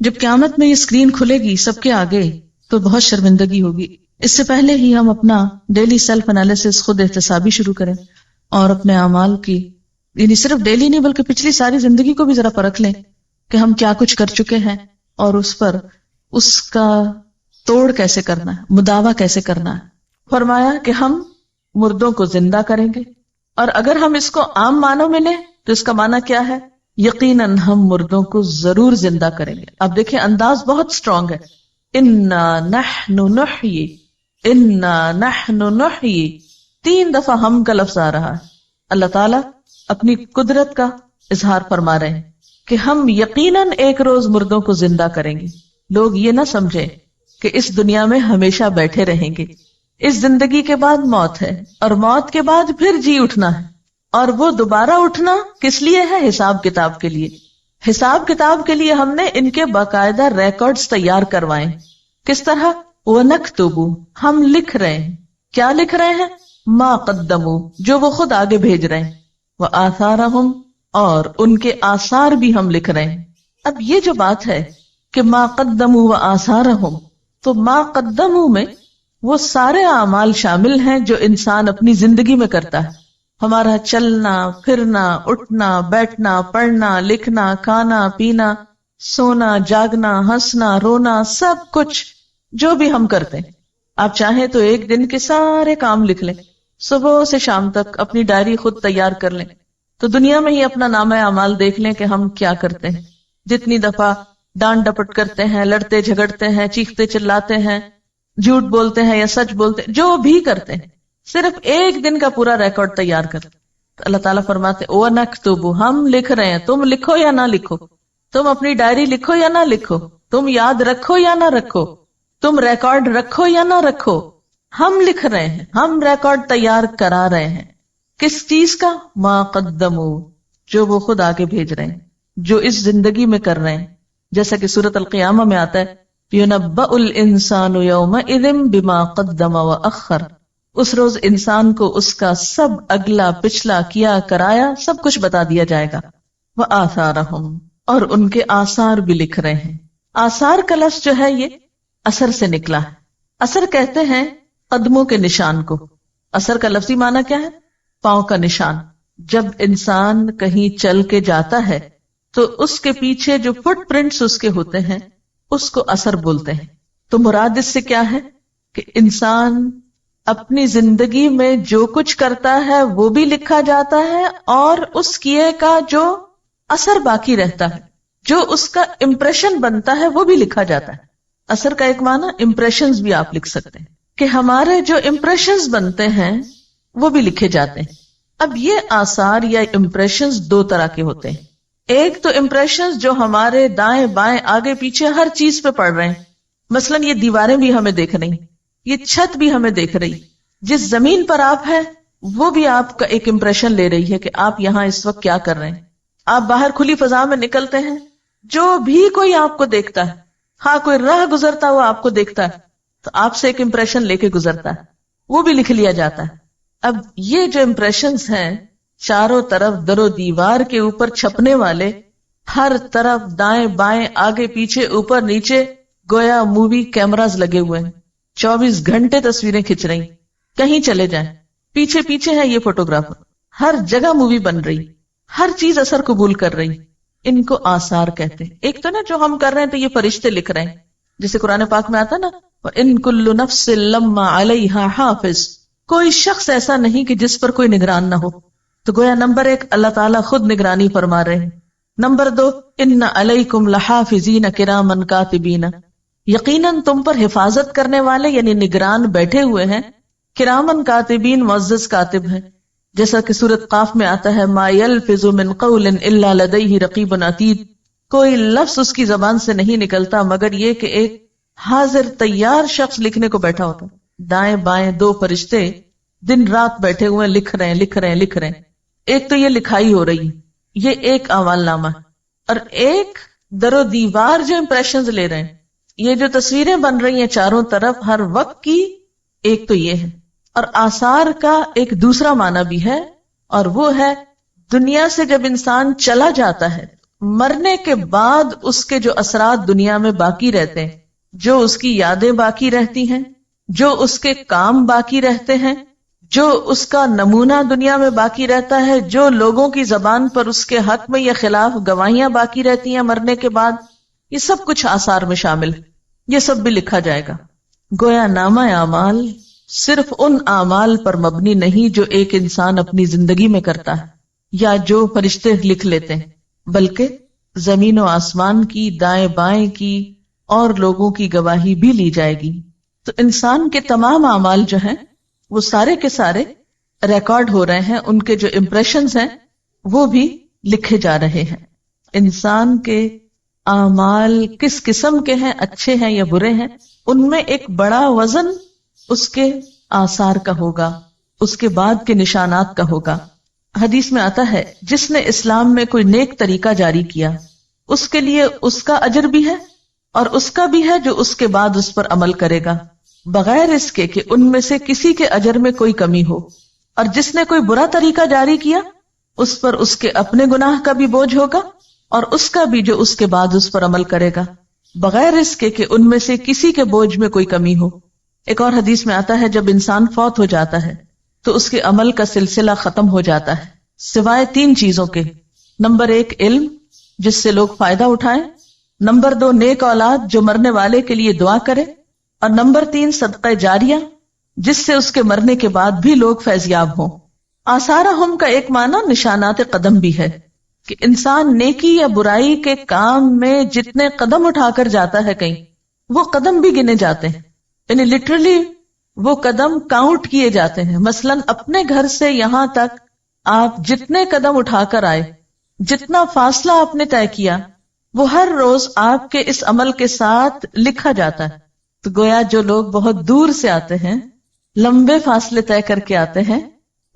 جب قیامت میں یہ اسکرین کھلے گی سب کے آگے تو بہت شرمندگی ہوگی. اس سے پہلے ہی ہم اپنا ڈیلی سیلف انالیسس خود احتسابی شروع کریں اور اپنے اعمال کی، یعنی صرف ڈیلی نہیں بلکہ پچھلی ساری زندگی کو بھی ذرا پرکھ لیں کہ ہم کیا کچھ کر چکے ہیں اور اس پر اس کا توڑ کیسے کرنا ہے، مداوع کیسے کرنا ہے. فرمایا کہ ہم مردوں کو زندہ کریں گے، اور اگر ہم اس کو عام معنوں میں لیں تو اس کا معنی کیا ہے؟ یقیناً ہم مردوں کو ضرور زندہ کریں گے. اب دیکھیں انداز بہت سٹرونگ ہے. انا نحن نحیی، انا نحن نحیی، 3 دفعہ ہم کا لفظ آ رہا ہے. اللہ تعالیٰ اپنی قدرت کا اظہار فرما رہے ہیں کہ ہم یقیناً ایک روز مردوں کو زندہ کریں گے. لوگ یہ نہ سمجھیں کہ اس دنیا میں ہمیشہ بیٹھے رہیں گے. اس زندگی کے بعد موت ہے، اور موت کے بعد پھر جی اٹھنا ہے، اور وہ دوبارہ اٹھنا کس لیے ہے؟ حساب کتاب کے لیے. حساب کتاب کے لیے ہم نے ان کے باقاعدہ ریکارڈز تیار کروائے. کس طرح؟ وَنَكْتُبُ، ہم لکھ رہے ہیں. کیا لکھ رہے ہیں؟ مَا قَدَّمُوا، جو وہ خود آگے بھیج رہے ہیں. وَآثَارَهُمْ، اور ان کے آثار بھی ہم لکھ رہے ہیں. اب یہ جو بات ہے کہ ما قدموا وآثارہم، تو ما قدموا میں وہ سارے اعمال شامل ہیں جو انسان اپنی زندگی میں کرتا ہے. ہمارا چلنا پھرنا، اٹھنا بیٹھنا، پڑھنا لکھنا، کھانا پینا، سونا جاگنا، ہنسنا رونا، سب کچھ جو بھی ہم کرتے ہیں. آپ چاہیں تو ایک دن کے سارے کام لکھ لیں، صبح سے شام تک اپنی ڈائری خود تیار کر لیں، تو دنیا میں ہی اپنا نامہ اعمال دیکھ لیں کہ ہم کیا کرتے ہیں. جتنی دفعہ ڈانٹ ڈپٹ کرتے ہیں، لڑتے جھگڑتے ہیں، چیختے چلاتے ہیں، جھوٹ بولتے ہیں یا سچ بولتے ہیں، جو بھی کرتے ہیں، صرف ایک دن کا پورا ریکارڈ تیار کرتے. تو اللہ تعالیٰ فرماتے وَنَكْتُبُ، ہم لکھ رہے ہیں. تم لکھو یا نہ لکھو، تم اپنی ڈائری لکھو یا نہ لکھو، تم یاد رکھو یا نہ رکھو، تم ریکارڈ رکھو یا نہ رکھو، ہم لکھ رہے ہیں، ہم ریکارڈ تیار کرا رہے ہیں. کس چیز کا؟ ما قدموا، جو وہ خود آگے بھیج رہے ہیں، جو اس زندگی میں کر رہے ہیں. جیسا کہ سورۃ القیامہ میں آتا ہے یُنَبَّأُ الْإِنسَانُ يَوْمَئِذٍ بِمَا قَدَّمَ وَأَخَّرَ، اس روز انسان کو اس کا سب اگلا پچھلا کیا کرایا سب کچھ بتا دیا جائے گا. وَآثَارَهُمْ، اور ان کے آثار بھی لکھ رہے ہیں. آثار کا لفظ جو ہے یہ اثر سے نکلا ہے. اثر کہتے ہیں قدموں کے نشان کو. اثر کا لفظی معنی کیا ہے؟ پاؤں کا نشان. جب انسان کہیں چل کے جاتا ہے تو اس کے پیچھے جو فٹ پرنٹس اس کے ہوتے ہیں اس کو اثر بولتے ہیں. تو مراد اس سے کیا ہے کہ انسان اپنی زندگی میں جو کچھ کرتا ہے وہ بھی لکھا جاتا ہے، اور اس کیے کا جو اثر باقی رہتا ہے، جو اس کا امپریشن بنتا ہے وہ بھی لکھا جاتا ہے. اثر کا ایک معنی امپریشنز بھی آپ لکھ سکتے ہیں کہ ہمارے جو امپریشنز بنتے ہیں وہ بھی لکھے جاتے ہیں. اب یہ آثار یا امپریشنز 2 طرح کے ہوتے ہیں. ایک تو امپریشنز جو ہمارے دائیں بائیں آگے پیچھے ہر چیز پہ پڑ رہے ہیں، مثلا یہ دیواریں بھی ہمیں دیکھ رہی، یہ چھت بھی ہمیں دیکھ رہی، جس زمین پر آپ ہیں وہ بھی آپ کا ایک امپریشن لے رہی ہے کہ آپ یہاں اس وقت کیا کر رہے ہیں. آپ باہر کھلی فضا میں نکلتے ہیں، جو بھی کوئی آپ کو دیکھتا ہے، ہاں کوئی راہ گزرتا ہوا آپ کو دیکھتا ہے تو آپ سے ایک امپریشن لے کے گزرتا ہے، وہ بھی لکھ لیا جاتا ہے. اب یہ جو امپریشنز ہیں چاروں طرف در و دیوار کے اوپر چھپنے والے، ہر طرف دائیں بائیں آگے پیچھے اوپر نیچے گویا مووی کیمراز لگے ہوئے ہیں، 24 گھنٹے تصویریں کھنچ رہی. کہیں چلے جائیں پیچھے پیچھے ہے یہ فوٹوگرافر، ہر جگہ مووی بن رہی، ہر چیز اثر قبول کر رہی، ان کو آثار کہتے ہیں۔ ایک تو نا جو ہم کر رہے ہیں تو یہ فرشتے لکھ رہے ہیں، جیسے قرآن پاک میں آتا نا وَإِن كُلُّ نَفْسٍ لَمَّا عَلَيْهَا حَافِظٌ، کوئی شخص ایسا نہیں کہ جس پر کوئی نگران نہ ہو۔ تو گویا نمبر 1 اللہ تعالیٰ خود نگرانی فرما رہے ہیں۔ نمبر 2 ان علیکم لحافظین کرامن کاتبین، یقیناً تم پر حفاظت کرنے والے یعنی نگران بیٹھے ہوئے ہیں، کرامن کاتبین معزز کاتب ہیں، جیسا کہ سورۃ قاف میں آتا ہے ما یلفظ من قول الا لدیہ رقیب عتید، کوئی لفظ اس کی زبان سے نہیں نکلتا مگر یہ کہ ایک حاضر تیار شخص لکھنے کو بیٹھا ہوتا ہے۔ دائیں بائیں 2 فرشتے دن رات بیٹھے ہوئے لکھ رہے ہیں۔ ایک تو یہ لکھائی ہو رہی ہے، یہ ایک اعمال نامہ ہے، اور ایک در و دیوار جو امپریشنز لے رہے ہیں، یہ جو تصویریں بن رہی ہیں چاروں طرف ہر وقت کی، ایک تو یہ ہے۔ اور آثار کا ایک دوسرا معنی بھی ہے، اور وہ ہے دنیا سے جب انسان چلا جاتا ہے، مرنے کے بعد اس کے جو اثرات دنیا میں باقی رہتے ہیں، جو اس کی یادیں باقی رہتی ہیں، جو اس کے کام باقی رہتے ہیں، جو اس کا نمونہ دنیا میں باقی رہتا ہے، جو لوگوں کی زبان پر اس کے حق میں یا خلاف گواہیاں باقی رہتی ہیں مرنے کے بعد، یہ سب کچھ آثار میں شامل ہے، یہ سب بھی لکھا جائے گا۔ گویا نامہ اعمال صرف ان اعمال پر مبنی نہیں جو ایک انسان اپنی زندگی میں کرتا ہے یا جو فرشتے لکھ لیتے ہیں، بلکہ زمین و آسمان کی، دائیں بائیں کی اور لوگوں کی گواہی بھی لی جائے گی۔ تو انسان کے تمام اعمال جو ہیں وہ سارے کے سارے ریکارڈ ہو رہے ہیں، ان کے جو امپریشنز ہیں وہ بھی لکھے جا رہے ہیں۔ انسان کے اعمال کس قسم کے ہیں، اچھے ہیں یا برے ہیں، ان میں ایک بڑا وزن اس کے آثار کا ہوگا، اس کے بعد کے نشانات کا ہوگا۔ حدیث میں آتا ہے جس نے اسلام میں کوئی نیک طریقہ جاری کیا اس کے لیے اس کا اجر بھی ہے اور اس کا بھی ہے جو اس کے بعد اس پر عمل کرے گا، بغیر اس کے کہ ان میں سے کسی کے اجر میں کوئی کمی ہو۔ اور جس نے کوئی برا طریقہ جاری کیا اس پر اس کے اپنے گناہ کا بھی بوجھ ہوگا اور اس کا بھی جو اس کے بعد اس پر عمل کرے گا، بغیر اس کے کہ ان میں سے کسی کے بوجھ میں کوئی کمی ہو۔ ایک اور حدیث میں آتا ہے جب انسان فوت ہو جاتا ہے تو اس کے عمل کا سلسلہ ختم ہو جاتا ہے سوائے 3 چیزوں کے۔ نمبر 1 علم جس سے لوگ فائدہ اٹھائیں، نمبر 2 نیک اولاد جو مرنے والے کے لیے دعا کرے، اور نمبر 3 صدقہ جاریہ جس سے اس کے مرنے کے بعد بھی لوگ فیض یاب ہوں۔ آثارہم کا ایک معنی نشانات قدم بھی ہے کہ انسان نیکی یا برائی کے کام میں جتنے قدم اٹھا کر جاتا ہے کہیں، وہ قدم بھی گنے جاتے ہیں، یعنی لٹرلی وہ قدم کاؤنٹ کیے جاتے ہیں۔ مثلا اپنے گھر سے یہاں تک آپ جتنے قدم اٹھا کر آئے، جتنا فاصلہ آپ نے طے کیا، وہ ہر روز آپ کے اس عمل کے ساتھ لکھا جاتا ہے۔ تو گویا جو لوگ بہت دور سے آتے ہیں، لمبے فاصلے طے کر کے آتے ہیں،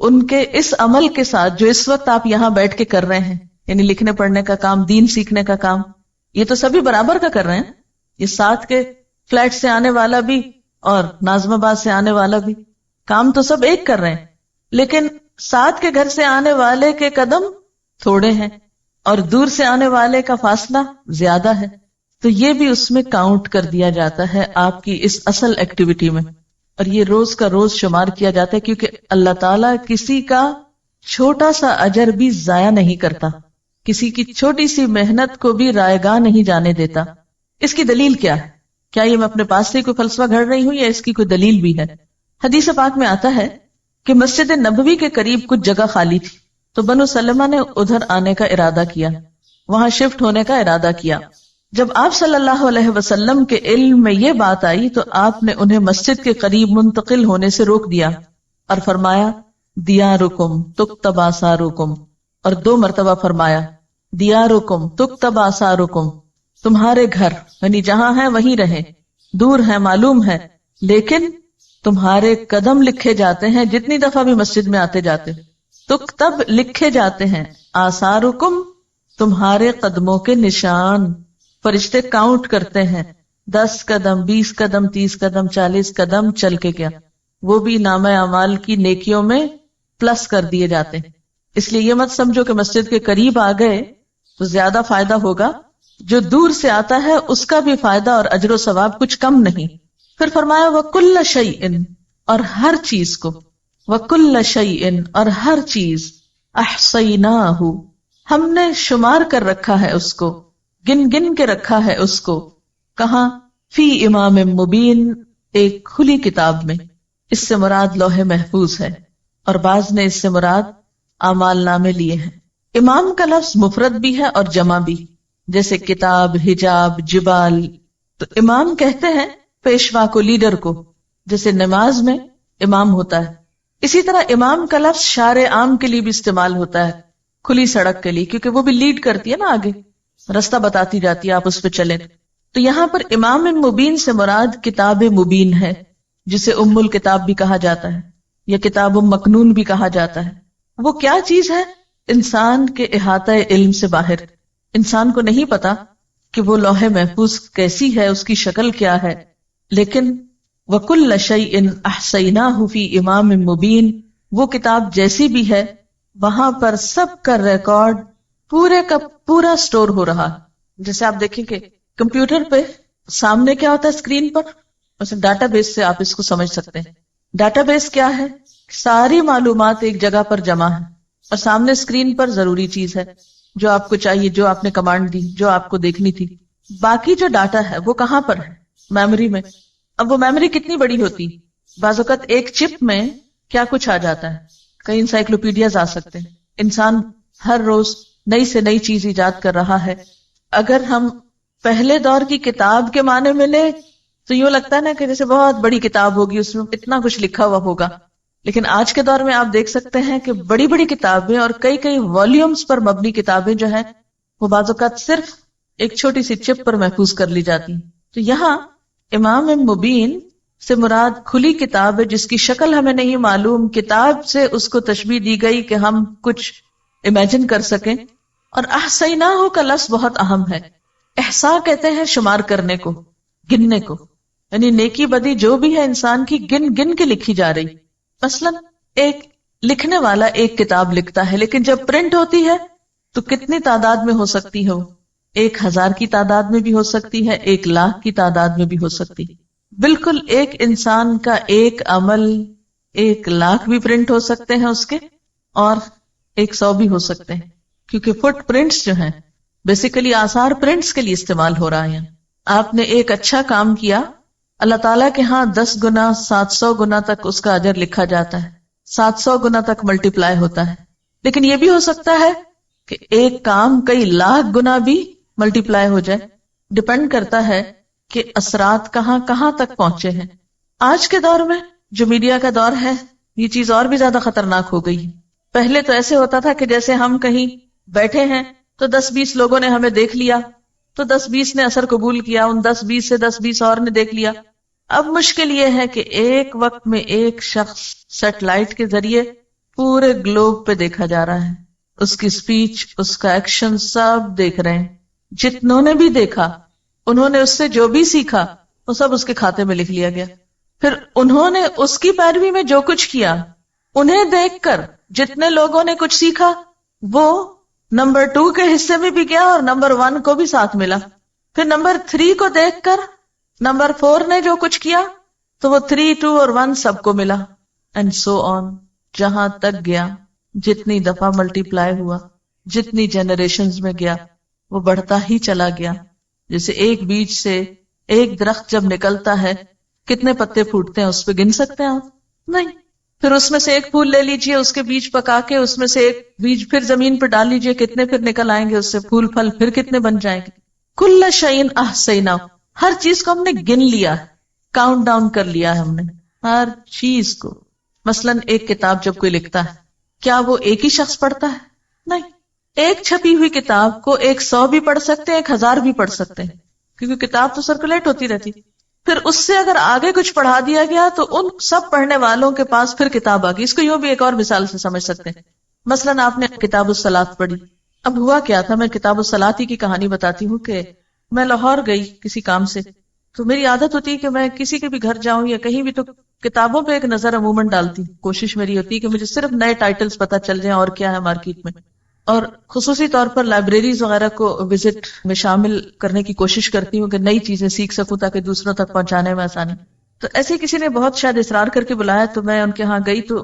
ان کے اس عمل کے ساتھ جو اس وقت آپ یہاں بیٹھ کے کر رہے ہیں، یعنی لکھنے پڑھنے کا کام، دین سیکھنے کا کام، یہ تو سبھی برابر کا کر رہے ہیں۔ یہ ساتھ کے فلیٹ سے آنے والا بھی اور ناظم آباد سے آنے والا بھی، کام تو سب ایک کر رہے ہیں، لیکن ساتھ کے گھر سے آنے والے کے قدم تھوڑے ہیں اور دور سے آنے والے کا فاصلہ زیادہ ہے، تو یہ بھی اس میں کاؤنٹ کر دیا جاتا ہے آپ کی اس اصل ایکٹیویٹی میں، اور یہ روز کا روز شمار کیا جاتا ہے، کیونکہ اللہ تعالیٰ کسی کا چھوٹا سا اجر بھی ضائع نہیں کرتا، کسی کی چھوٹی سی محنت کو بھی رائیگاں نہیں جانے دیتا۔ اس کی دلیل کیا ہے؟ کیا یہ میں اپنے پاس سے کوئی فلسفہ گھڑ رہی ہوں یا اس کی کوئی دلیل بھی ہے؟ حدیث پاک میں آتا ہے کہ مسجد نبوی کے قریب کچھ جگہ خالی تھی، تو بنو سلمہ نے ادھر آنے کا ارادہ کیا، وہاں شفٹ ہونے کا ارادہ کیا۔ جب آپ صلی اللہ علیہ وسلم کے علم میں یہ بات آئی تو آپ نے انہیں مسجد کے قریب منتقل ہونے سے روک دیا اور فرمایا دیارکم تکتب آثارکم، اور 2 مرتبہ فرمایا دیارکم تکتب آثارکم، تمہارے گھر یعنی جہاں ہیں وہیں رہیں، دور ہیں معلوم ہے، لیکن تمہارے قدم لکھے جاتے ہیں جتنی دفعہ بھی مسجد میں آتے جاتے، تکتب لکھے جاتے ہیں، آثارکم تمہارے قدموں کے نشان، فرشتے کاؤنٹ کرتے ہیں، 10 قدم 20 قدم 30 قدم 40 قدم چل کے گیا، وہ بھی نامہ اعمال کی نیکیوں میں پلس کر دیے جاتے ہیں۔ اس لیے یہ مت سمجھو کہ مسجد کے قریب آ گئے تو زیادہ فائدہ ہوگا، جو دور سے آتا ہے اس کا بھی فائدہ اور اجر و ثواب کچھ کم نہیں۔ پھر فرمایا وَكُلَّ شَيْءٍ، اور ہر چیز کو، وَكُلَّ شَيْءٍ اور ہر چیز أَحْصَيْنَاهُ ہم نے شمار کر رکھا ہے اس کو، گن گن کے رکھا ہے اس کو. کہاں؟ فی امام مبین ایک کھلی کتاب میں. اس سے مراد لوح محفوظ ہے، اور بعض نے اس سے مراد اعمال نامے لیے ہیں. امام کا لفظ مفرد بھی ہے اور جمع بھی، جیسے کتاب، حجاب، جبال. تو امام کہتے ہیں پیشوا کو، لیڈر کو، جیسے نماز میں امام ہوتا ہے. اسی طرح امام کا لفظ شارع عام کے لیے بھی استعمال ہوتا ہے، کھلی سڑک کے لیے، کیونکہ وہ بھی لیڈ کرتی ہے نا، آگے رستہ بتاتی جاتی ہے، آپ اس پہ چلیں. تو یہاں پر امام مبین سے مراد کتاب مبین ہے، جسے ام الکتاب بھی کہا جاتا ہے یا کتاب مکنون بھی کہا جاتا ہے. وہ کیا چیز ہے؟ انسان کے احاطہ علم سے باہر. انسان کو نہیں پتا کہ وہ لوح محفوظ کیسی ہے، اس کی شکل کیا ہے، لیکن وَكُلَّ شَيْءٍ أَحْصَيْنَاهُ فِي إِمَامٍ مُبِينٍ وہ کتاب جیسی بھی ہے وہاں پر سب کا ریکارڈ پورے کا پورا سٹور ہو رہا. جیسے آپ دیکھیں کہ کمپیوٹر پہ سامنے کیا ہوتا ہے اسکرین پر، مثلا ڈاٹا بیس سے آپ اس کو سمجھ سکتے ہیں. ڈاٹا بیس کیا ہے؟ ساری معلومات ایک جگہ پر جمع ہے، اور سامنے اسکرین پر ضروری چیز ہے جو آپ کو چاہیے، جو آپ نے کمانڈ دی، جو آپ کو دیکھنی تھی. باقی جو ڈاٹا ہے وہ کہاں پر ہے؟ میموری میں. اب وہ میموری کتنی بڑی ہوتی؟ بعض اوقات ایک چپ میں کیا کچھ آ جاتا ہے، کئی انسائکلوپیڈیاز آ سکتے ہیں. انسان ہر روز نئی سے نئی چیز ایجاد کر رہا ہے. اگر ہم پہلے دور کی کتاب کے معنی میں لیں تو یوں لگتا ہے نا کہ جیسے بہت بڑی کتاب ہوگی، اس میں اتنا کچھ لکھا ہوا ہوگا. لیکن آج کے دور میں آپ دیکھ سکتے ہیں کہ بڑی بڑی کتابیں اور کئی کئی والیومز پر مبنی کتابیں جو ہیں وہ بعض اوقات صرف ایک چھوٹی سی چپ پر محفوظ کر لی جاتی ہیں. تو یہاں امام مبین سے مراد کھلی کتاب ہے جس کی شکل ہمیں نہیں معلوم. کتاب سے اس کو تشبیہ دی گئی کہ ہم کچھ امیجن کر سکیں. اور احصیناہ کا لفظ بہت اہم ہے. احصاء کہتے ہیں شمار کرنے کو، گننے کو، یعنی نیکی بدی جو بھی ہے انسان کی گن گن کے لکھی جا رہی. مثلا ایک لکھنے والا ایک کتاب لکھتا ہے، لیکن جب پرنٹ ہوتی ہے تو کتنی تعداد میں ہو سکتی ہے؟ 1000 کی تعداد میں بھی ہو سکتی ہے، 1,00,000 کی تعداد میں بھی ہو سکتی. بالکل ایک انسان کا ایک عمل 1,00,000 بھی پرنٹ ہو سکتے ہیں اس کے، اور 100 بھی ہو سکتے ہیں، کیونکہ فٹ پرنٹس جو ہیں بیسیکلی آثار پرنٹس کے لیے استعمال ہو رہا ہے. آپ نے ایک اچھا کام کیا، اللہ تعالیٰ کے ہاں 10 گنا 700 گنا تک اس کا اجر لکھا جاتا ہے، 700 گنا تک ملٹیپلائی ہوتا ہے. لیکن یہ بھی ہو سکتا ہے کہ ایک کام کئی لاکھ گنا بھی ملٹیپلائی ہو جائے. ڈپینڈ کرتا ہے کہ اثرات کہاں کہاں تک پہنچے ہیں. آج کے دور میں جو میڈیا کا دور ہے یہ چیز اور بھی زیادہ خطرناک ہو گئی. پہلے تو ایسے ہوتا تھا کہ جیسے ہم کہیں بیٹھے ہیں تو 10-20 لوگوں نے ہمیں دیکھ لیا تو 10-20 نے اثر قبول کیا، ان 10-20 سے 10-20 اور نے دیکھ لیا. اب مشکل یہ ہے کہ ایک وقت میں ایک شخص سیٹلائٹ کے ذریعے پورے گلوب پہ دیکھا جا رہا ہے. اس کی سپیچ، اس کا ایکشن سب دیکھ رہے ہیں. جتنوں نے بھی دیکھا انہوں نے اس سے جو بھی سیکھا وہ سب اس کے کھاتے میں لکھ لیا گیا. پھر انہوں نے اس کی پیروی میں جو کچھ کیا، انہیں دیکھ کر جتنے لوگوں نے کچھ سیکھا وہ نمبر 2 کے حصے میں بھی گیا اور نمبر 1 کو بھی ساتھ ملا. پھر نمبر 3 کو دیکھ کر نمبر 4 نے جو کچھ کیا تو وہ 3، 2 اور 1 سب کو ملا، اینڈ سو آن، جہاں تک گیا. جتنی دفعہ ملٹیپلائی ہوا، جتنی جنریشنز میں گیا وہ بڑھتا ہی چلا گیا. جیسے ایک بیج سے ایک درخت جب نکلتا ہے کتنے پتے پھوٹتے ہیں اس پہ گن سکتے ہیں آپ؟ نہیں. پھر اس میں سے ایک پھول لے لیجئے، اس کے بیج پکا کے اس میں سے ایک بیج پھر زمین پہ ڈال لیجئے، کتنے پھر نکل آئیں گے اس سے پھول پھل، پھر کتنے بن جائیں گے. کل شیء احصیناہ، ہر چیز کو ہم نے گن لیا ہے، کاؤنٹ ڈاؤن کر لیا ہے ہم نے ہر چیز کو. مثلا ایک کتاب جب کوئی لکھتا ہے کیا وہ ایک ہی شخص پڑھتا ہے؟ نہیں. ایک چھپی ہوئی کتاب کو 100 بھی پڑھ سکتے ہیں، 1000 بھی پڑھ سکتے ہیں، کیونکہ کتاب تو سرکولیٹ ہوتی رہتی. پھر اس سے اگر آگے کچھ پڑھا دیا گیا تو ان سب پڑھنے والوں کے پاس پھر کتاب آ گئی. اس کو یوں بھی ایک اور مثال سے سمجھ سکتے ہیں. مثلا آپ نے کتاب الصلاۃ پڑھی. اب ہوا کیا تھا، میں کتاب الصلاۃ ہی کی کہانی بتاتی ہوں کہ میں لاہور گئی کسی کام سے، تو میری عادت ہوتی ہے کہ میں کسی کے بھی گھر جاؤں یا کہیں بھی تو کتابوں پہ ایک نظر عموماً ڈالتی. کوشش میری ہوتی ہے کہ مجھے صرف نئے ٹائٹلز پتہ چل جائیں اور کیا ہے مارکیٹ میں، اور خصوصی طور پر لائبریریز وغیرہ کو وزٹ میں شامل کرنے کی کوشش کرتی ہوں کہ نئی چیزیں سیکھ سکوں تاکہ دوسروں تک پہنچانے میں آسانی. تو ایسے کسی نے بہت شاید اصرار کر کے بلایا تو میں ان کے ہاں گئی. تو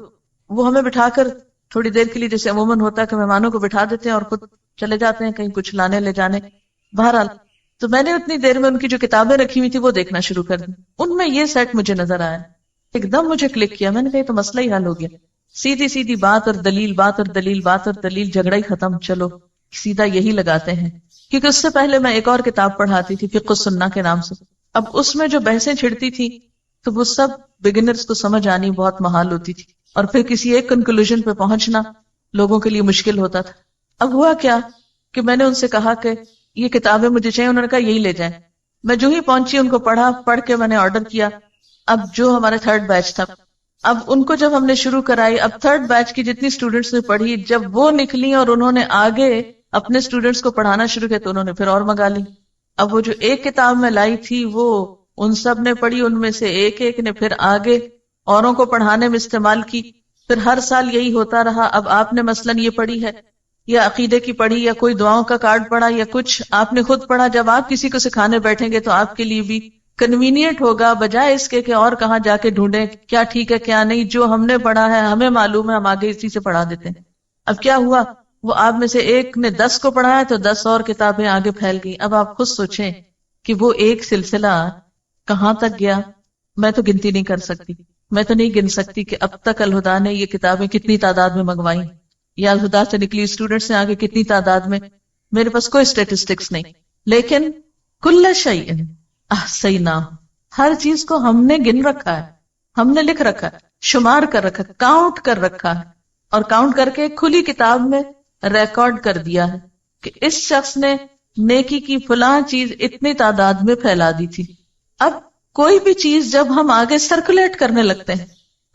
وہ ہمیں بٹھا کر تھوڑی دیر کے لیے، جیسے عموماً ہوتا ہے کہ مہمانوں کو بٹھا دیتے ہیں اور خود چلے جاتے ہیں کہیں کچھ لانے لے جانے. بہرحال تو میں نے اتنی دیر میں ان کی جو کتابیں رکھی ہوئی تھی وہ دیکھنا شروع کر دی. ان میں یہ سیٹ مجھے نظر آیا، ایک دم مجھے کلک کیا. میں نے کہا یہ تو مسئلہ ہی حل ہو گیا. سیدھی سیدھی بات اور دلیل، بات اور دلیل، بات اور دلیل، جھگڑا ہی ختم. چلو سیدھا یہی لگاتے ہیں. کیونکہ اس سے پہلے میں ایک اور کتاب پڑھاتی تھی فقہ السنہ کے نام سے. اب اس میں جو بحثیں چھڑتی تھی تو وہ سب بگنرز کو سمجھ آنی بہت محال ہوتی تھی، اور پھر کسی ایک کنکلوژن پہ پہنچنا لوگوں کے لیے مشکل ہوتا تھا. اب ہوا کیا کہ میں نے ان سے کہا کہ یہ کتابیں مجھے چاہیے. انہوں نے کہا یہی لے جائیں. میں جو ہی پہنچی ان کو پڑھا، پڑھ کے میں نے آرڈر کیا. اب جو ہمارے تھرڈ بیچ تھا، اب ان کو جب ہم نے شروع کرائی، اب تھرڈ بیچ کی جتنی اسٹوڈنٹس نے پڑھی، جب وہ نکلی اور انہوں نے آگے اپنے اسٹوڈنٹس کو پڑھانا شروع کیا تو انہوں نے پھر اور منگا لی. اب وہ جو ایک کتاب میں لائی تھی وہ ان سب نے پڑھی، ان میں سے ایک ایک نے پھر آگے اوروں کو پڑھانے میں استعمال کی. پھر ہر سال یہی ہوتا رہا. اب آپ نے مثلاً یہ پڑھی ہے یا عقیدے کی پڑھی یا کوئی دعاؤں کا کارڈ پڑھا یا کچھ آپ نے خود پڑھا، جب آپ کسی کو سکھانے بیٹھیں گے تو آپ کے لیے بھی کنوینئنٹ ہوگا، بجائے اس کے کہ اور کہاں جا کے ڈھونڈیں کیا ٹھیک ہے کیا نہیں. جو ہم نے پڑھا ہے ہمیں معلوم ہے، ہم آگے اسی سے پڑھا دیتے ہیں. اب کیا ہوا، وہ آپ میں سے ایک نے 10 کو پڑھایا تو 10 اور کتابیں آگے پھیل گئی. اب آپ خود سوچیں کہ وہ ایک سلسلہ کہاں تک گیا. میں تو گنتی نہیں کر سکتی، میں تو نہیں گن سکتی کہ اب تک الہدیٰ نے یہ کتابیں کتنی تعداد میں منگوائی، یا الہدیٰ سے نکلی اسٹوڈنٹس نے آگے کتنی تعداد میں. میرے پاس کوئی اسٹیٹسٹکس نہیں، لیکن کل شیء احصیناہ، ہر چیز کو ہم نے گن رکھا ہے، ہم نے لکھ رکھا ہے، شمار کر رکھا ہے، کاؤنٹ کر رکھا ہے، اور کاؤنٹ کر کے کھلی کتاب میں ریکارڈ کر دیا ہے کہ اس شخص نے نیکی کی فلاں چیز اتنی تعداد میں پھیلا دی تھی. اب کوئی بھی چیز جب ہم آگے سرکولیٹ کرنے لگتے ہیں،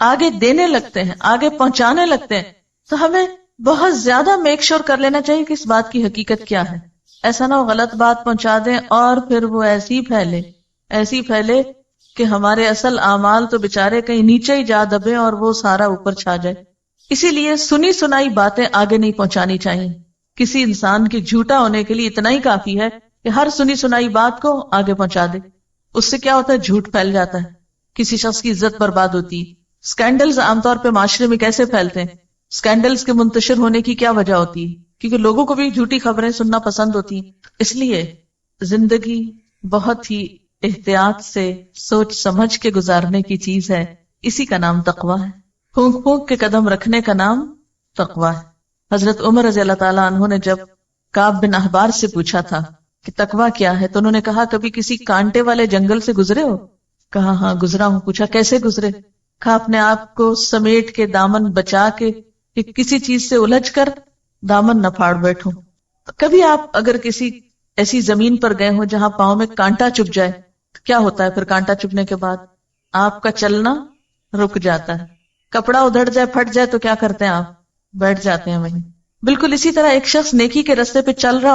آگے دینے لگتے ہیں، آگے پہنچانے لگتے ہیں، تو ہمیں بہت زیادہ میک شور کر لینا چاہیے کہ اس بات کی حقیقت کیا ہے. ایسا نہ ہو غلط بات پہنچا دیں اور پھر وہ ایسی پھیلے کہ ہمارے اصل اعمال تو بےچارے کہیں نیچے ہی جا دبے اور وہ سارا اوپر چھا جائے. اسی لیے سنی سنائی باتیں آگے نہیں پہنچانی چاہیے. کسی انسان کے جھوٹا ہونے کے لیے اتنا ہی کافی ہے کہ ہر سنی سنائی بات کو آگے پہنچا دے. اس سے کیا ہوتا ہے، جھوٹ پھیل جاتا ہے، کسی شخص کی عزت برباد ہوتی ہے. سکینڈلز عام طور پہ معاشرے میں کیسے پھیلتے ہیں، سکینڈلز کے منتشر ہونے کی کیا وجہ ہوتی ہے، کیونکہ لوگوں کو بھی جھوٹی خبریں سننا پسند ہوتی ہیں. اس لیے زندگی بہت ہی احتیاط سے سوچ سمجھ کے گزارنے کی چیز ہے. اسی کا نام تقویٰ ہے. پھونک پھونک کے قدم رکھنے کا نام تقویٰ ہے. حضرت عمر رضی اللہ تعالیٰ عنہ نے جب کعب بن احبار سے پوچھا تھا کہ تقویٰ کیا ہے تو انہوں نے کہا کبھی کسی کانٹے والے جنگل سے گزرے ہو؟ کہا ہاں گزرا ہوں. پوچھا کیسے گزرے؟ کہا اپنے آپ کو سمیٹ کے دامن بچا کے کہ کسی چیز سے الجھ کر دامن نہ پھاڑ بیٹھو. کبھی آپ اگر کسی ایسی زمین پر گئے ہو جہاں پاؤں میں کانٹا چپ جائے تو کیا ہوتا ہے؟ پھر کانٹا چپنے کے بعد آپ کا چلنا رک جاتا ہے. کپڑا ادھڑ جائے، پھٹ جائے تو کیا کرتے ہیں؟ آپ بیٹھ جاتے ہیں وہیں. بالکل اسی طرح ایک شخص نیکی کے راستے پہ چل رہا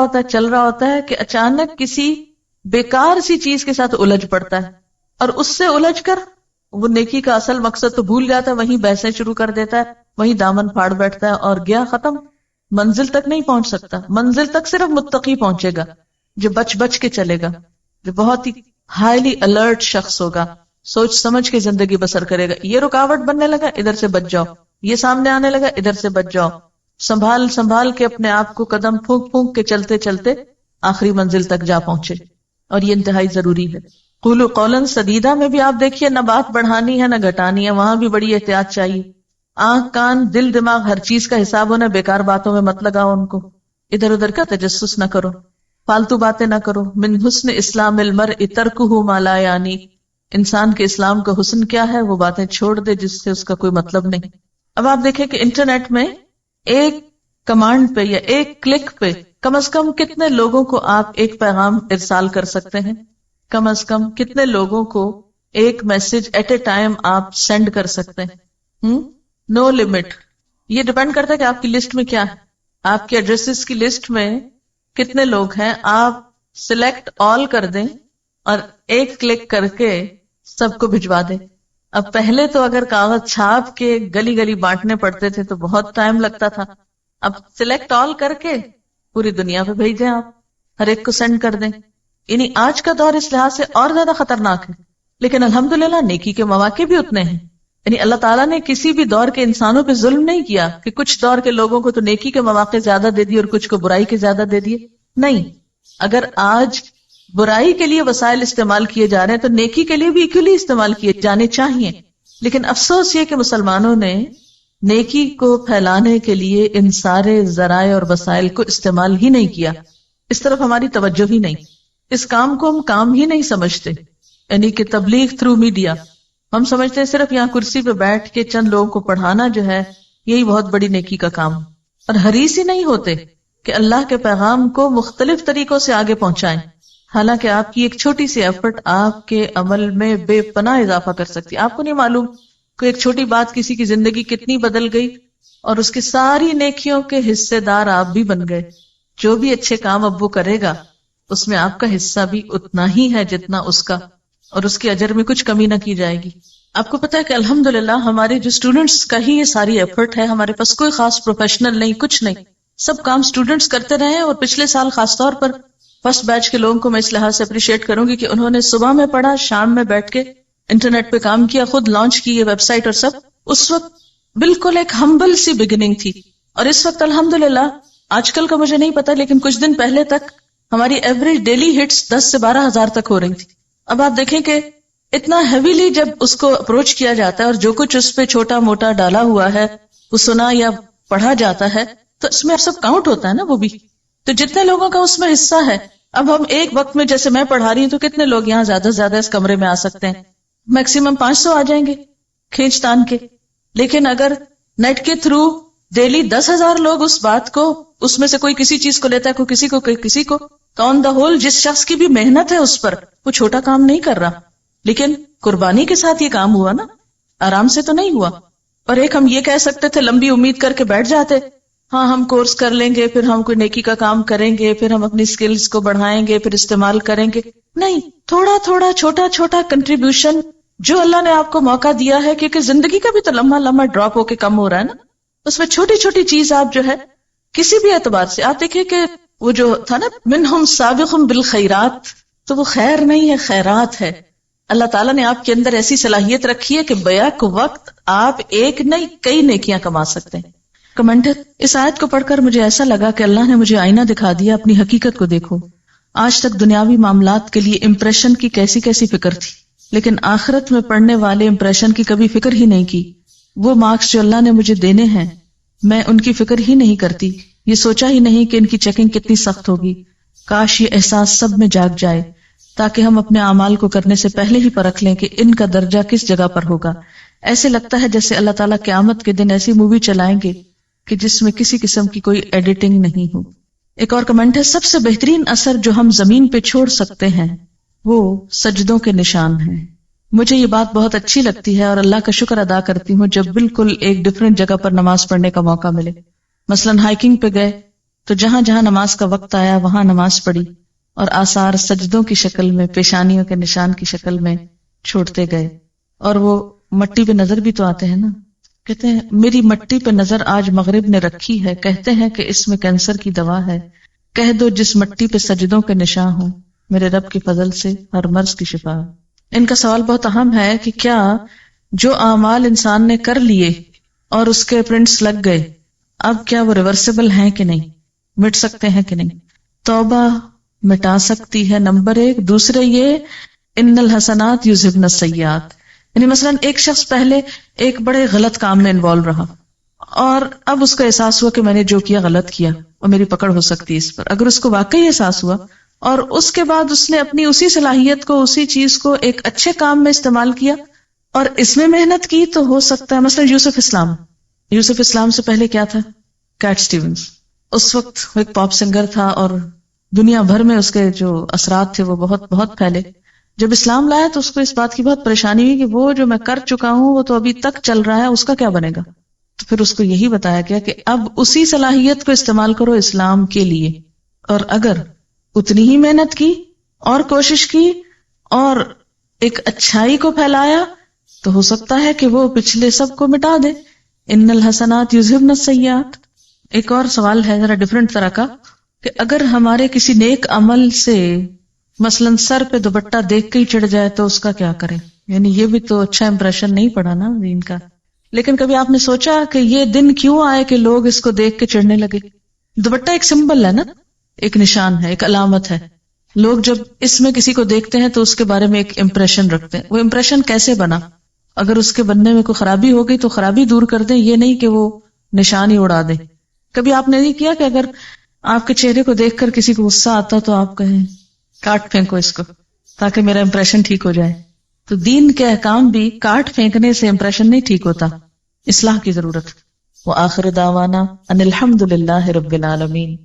ہوتا ہے کہ اچانک کسی بیکار سی چیز کے ساتھ الجھ پڑتا ہے اور اس سے الجھ کر وہ نیکی کا اصل مقصد تو بھول جاتا ہے، وہیں بحثیں شروع کر دیتا ہے، وہیں دامن پھاڑ بیٹھتا ہے اور گیا ختم. منزل تک نہیں پہنچ سکتا. منزل تک صرف متقی پہنچے گا جو بچ کے چلے گا، جو بہت ہی ہائیلی الرٹ شخص ہوگا، سوچ سمجھ کے زندگی بسر کرے گا. یہ رکاوٹ بننے لگا ادھر سے بچ جاؤ، یہ سامنے آنے لگا ادھر سے بچ جاؤ. سنبھال کے اپنے آپ کو قدم پھونک پھونک کے چلتے چلتے آخری منزل تک جا پہنچے. اور یہ انتہائی ضروری ہے. قولوا قولا سدیدا میں بھی آپ دیکھیے نہ بات بڑھانی ہے نہ گھٹانی ہے، وہاں بھی بڑی احتیاط چاہیے. آنکھ کان دل دماغ ہر چیز کا حساب ہونا. بیکار باتوں میں مت لگاؤ ان کو، ادھر ادھر کا تجسس نہ کرو، فالتو باتیں نہ کرو. من حسن اسلام المرء ترکہ ما لا یعنی، انسان کے اسلام کا حسن کیا ہے؟ وہ باتیں چھوڑ دے جس سے اس کا کوئی مطلب نہیں. اب آپ دیکھیں کہ انٹرنیٹ میں ایک کمانڈ پہ یا ایک کلک پہ کم از کم کتنے لوگوں کو آپ ایک پیغام ارسال کر سکتے ہیں؟ کم از کم کتنے لوگوں کو ایک میسج ایٹ اے ٹائم آپ سینڈ کر سکتے ہیں؟ No limit. یہ ڈیپینڈ کرتا ہے کہ آپ کی لسٹ میں کیا ہے، آپ کے ایڈریسز کی لسٹ میں کتنے لوگ ہیں. آپ سلیکٹ آل کر دیں اور ایک کلک کر کے سب کو بھجوا دیں. اب پہلے تو اگر کاغذ چھاپ کے گلی گلی بانٹنے پڑتے تھے تو بہت ٹائم لگتا تھا. اب سلیکٹ آل کر کے پوری دنیا پہ بھیج دیں، آپ ہر ایک کو سینڈ کر دیں. یعنی آج کا دور اس لحاظ سے اور زیادہ خطرناک ہے، لیکن الحمدللہ نیکی کے مواقع بھی اتنے ہیں. یعنی اللہ تعالیٰ نے کسی بھی دور کے انسانوں پہ ظلم نہیں کیا کہ کچھ دور کے لوگوں کو تو نیکی کے مواقع زیادہ دے دیے اور کچھ کو برائی کے زیادہ دے دیے. نہیں، اگر آج برائی کے لیے وسائل استعمال کیے جا رہے ہیں تو نیکی کے لیے بھی ایکولی استعمال کیے جانے چاہیے. لیکن افسوس یہ کہ مسلمانوں نے نیکی کو پھیلانے کے لیے ان سارے ذرائع اور وسائل کو استعمال ہی نہیں کیا. اس طرف ہماری توجہ ہی نہیں. اس کام کو ہم کام ہی نہیں سمجھتے، یعنی کہ تبلیغ تھرو میڈیا. ہم سمجھتے ہیں صرف یہاں کرسی پہ بیٹھ کے چند لوگوں کو پڑھانا جو ہے یہی بہت بڑی نیکی کا کام، اور حریص ہی نہیں ہوتے کہ اللہ کے پیغام کو مختلف طریقوں سے آگے پہنچائیں. حالانکہ آپ کی ایک چھوٹی سی ایفرٹ آپ کے عمل میں بے پناہ اضافہ کر سکتی ہے. آپ کو نہیں معلوم کہ ایک چھوٹی بات کسی کی زندگی کتنی بدل گئی، اور اس کی ساری نیکیوں کے حصے دار آپ بھی بن گئے. جو بھی اچھے کام اب وہ کرے گا اس میں آپ کا حصہ بھی اتنا ہی ہے جتنا اس کا، اور اس کے اجر میں کچھ کمی نہ کی جائے گی. آپ کو پتا ہے کہ الحمدللہ ہمارے جو اسٹوڈنٹس کا ہی یہ ساری ایفرٹ ہے. ہمارے پاس کوئی خاص پروفیشنل نہیں، کچھ نہیں، سب کام اسٹوڈنٹس کرتے رہے. اور پچھلے سال خاص طور پر فرسٹ بیچ کے لوگوں کو میں اس لحاظ سے اپریشیٹ کروں گی کہ انہوں نے صبح میں پڑھا، شام میں بیٹھ کے انٹرنیٹ پہ کام کیا، خود لانچ کی یہ ویب سائٹ اور سب. اس وقت بالکل ایک ہمبل سی بگننگ تھی، اور اس وقت الحمدللہ آج کل کا مجھے نہیں پتا لیکن کچھ دن پہلے تک ہماری ایوریج ڈیلی ہٹس 10 سے 12 ہزار تک ہو رہی تھی. اب آپ دیکھیں کہ اتنا ہیویلی جب اس کو اپروچ کیا جاتا ہے اور جو کچھ اس پہ چھوٹا موٹا ڈالا ہوا ہے وہ سنا یا پڑھا جاتا ہے تو اس میں سب کاؤنٹ ہوتا ہے نا. وہ بھی تو جتنے لوگوں کا اس میں حصہ ہے. اب ہم ایک وقت میں جیسے میں پڑھا رہی ہوں تو کتنے لوگ یہاں زیادہ سے زیادہ اس کمرے میں آ سکتے ہیں؟ میکسیمم 500 آ جائیں گے کھینچ تان کے. لیکن اگر نیٹ کے تھرو ڈیلی 10,000 لوگ اس بات کو، اس میں سے کوئی کسی چیز کو لیتا ہے، کوئی کسی کو، کوئی کسی کو، تو آن دا ہول جس شخص کی بھی محنت ہے اس پر، وہ چھوٹا کام نہیں کر رہا. لیکن قربانی کے ساتھ یہ کام ہوا نا، آرام سے تو نہیں ہوا. اور ایک ہم یہ کہہ سکتے تھے لمبی امید کر کے بیٹھ جاتے، ہاں ہم کورس کر لیں گے، پھر ہم کوئی نیکی کا کام کریں گے، پھر ہم اپنی سکلز کو بڑھائیں گے، پھر استعمال کریں گے. نہیں، تھوڑا تھوڑا چھوٹا چھوٹا کنٹریبیوشن جو اللہ نے آپ کو موقع دیا ہے، کیونکہ زندگی کا بھی تو لمحہ لمحہ ڈراپ ہو کے کم ہو رہا ہے نا. اس میں چھوٹی چھوٹی چیز آپ جو ہے کسی بھی اعتبار سے، آپ دیکھیں کہ وہ جو تھا نا منہم سابق بالخیرات، تو وہ خیر نہیں ہے، خیرات ہے. اللہ تعالیٰ نے آپ کے اندر ایسی صلاحیت رکھی ہے کہ بیک وقت آپ ایک نہیں کئی نیکیاں کما سکتے ہیں. کمنٹر: اس آیت کو پڑھ کر مجھے ایسا لگا کہ اللہ نے مجھے آئینہ دکھا دیا، اپنی حقیقت کو دیکھو. آج تک دنیاوی معاملات کے لیے امپریشن کی کیسی کیسی فکر تھی، لیکن آخرت میں پڑھنے والے امپریشن کی کبھی فکر ہی نہیں کی. وہ مارکس جو اللہ نے مجھے دینے ہیں میں ان کی فکر ہی نہیں کرتی. یہ سوچا ہی نہیں کہ ان کی چیکنگ کتنی سخت ہوگی. کاش یہ احساس سب میں جاگ جائے تاکہ ہم اپنے اعمال کو کرنے سے پہلے ہی پرکھ لیں کہ ان کا درجہ کس جگہ پر ہوگا. ایسے لگتا ہے جیسے اللہ تعالیٰ قیامت کے دن ایسی مووی چلائیں گے کہ جس میں کسی قسم کی کوئی ایڈیٹنگ نہیں ہو. ایک اور کمنٹ ہے: سب سے بہترین اثر جو ہم زمین پہ چھوڑ سکتے ہیں وہ سجدوں کے نشان ہیں. مجھے یہ بات بہت اچھی لگتی ہے اور اللہ کا شکر ادا کرتی ہوں جب بالکل ایک ڈفرینٹ جگہ پر نماز پڑھنے کا موقع ملے. مثلاً ہائیکنگ پہ گئے تو جہاں جہاں نماز کا وقت آیا وہاں نماز پڑھی، اور آثار سجدوں کی شکل میں، پیشانیوں کے نشان کی شکل میں چھوڑتے گئے. اور وہ مٹی پہ نظر بھی تو آتے ہیں نا. کہتے ہیں میری مٹی پہ نظر آج مغرب نے رکھی ہے، کہتے ہیں کہ اس میں کینسر کی دوا ہے. کہہ دو جس مٹی پہ سجدوں کے نشان ہوں، میرے رب کی فضل سے ہر مرض کی شفا. ان کا سوال بہت اہم ہے کہ کیا جو اعمال انسان نے کر لیے اور اس کے پرنٹس لگ گئے، اب کیا وہ ریورسیبل ہیں کہ نہیں، مٹ سکتے ہیں کہ نہیں؟ توبہ مٹا سکتی ہے، نمبر 1. دوسرے یہ ان الحسنات یذہبن السیئات، یعنی مثلا ایک شخص پہلے ایک بڑے غلط کام میں انوالو رہا اور اب اس کو احساس ہوا کہ میں نے جو کیا غلط کیا اور میری پکڑ ہو سکتی ہے اس پر. اگر اس کو واقعی احساس ہوا اور اس کے بعد اس نے اپنی اسی صلاحیت کو، اسی چیز کو ایک اچھے کام میں استعمال کیا اور اس میں محنت کی، تو ہو سکتا ہے مثلا یوسف اسلام سے پہلے کیا تھا؟ Kate Stevens. اس وقت وہ ایک پاپ سنگر تھا اور دنیا بھر میں اس کے جو اثرات تھے وہ بہت بہت پھیلے. جب اسلام لایا تو اس کو اس بات کی بہت پریشانی ہوئی کہ وہ جو میں کر چکا ہوں وہ تو ابھی تک چل رہا ہے، اس کا کیا بنے گا؟ تو پھر اس کو یہی بتایا گیا کہ اب اسی صلاحیت کو استعمال کرو اسلام کے لیے، اور اگر اتنی ہی محنت کی اور کوشش کی اور ایک اچھائی کو پھیلایا تو ہو سکتا ہے کہ وہ پچھلے سب کو مٹا دے. ان الحسنات یذہبن السیئات. ایک اور سوال ہے ذرا ڈفرنٹ طرح کا کہ اگر ہمارے کسی نیک عمل سے مثلاً سر پہ دوپٹہ دیکھ کے ہی چڑھ جائے تو اس کا کیا کریں؟ یعنی یہ بھی تو اچھا امپریشن نہیں پڑا نا دین کا. لیکن کبھی آپ نے سوچا کہ یہ دن کیوں آئے کہ لوگ اس کو دیکھ کے چڑھنے لگے؟ دوپٹہ ایک سمبل ہے نا، ایک نشان ہے، ایک علامت ہے. لوگ جب اس میں کسی کو دیکھتے ہیں تو اس کے بارے میں ایک امپریشن رکھتے ہیں. وہ امپریشن کیسے بنا؟ اگر اس کے بننے میں کوئی خرابی ہو گئی تو خرابی دور کر دیں، یہ نہیں کہ وہ نشان ہی اڑا دیں. کبھی آپ نے نہیں کیا کہ اگر آپ کے چہرے کو دیکھ کر کسی کو غصہ آتا تو آپ کہیں کاٹ پھینکو اس کو تاکہ میرا امپریشن ٹھیک ہو جائے؟ تو دین کے احکام بھی کاٹ پھینکنے سے امپریشن نہیں ٹھیک ہوتا، اصلاح کی ضرورت. وآخر دعوانا ان الحمد للہ رب العالمین.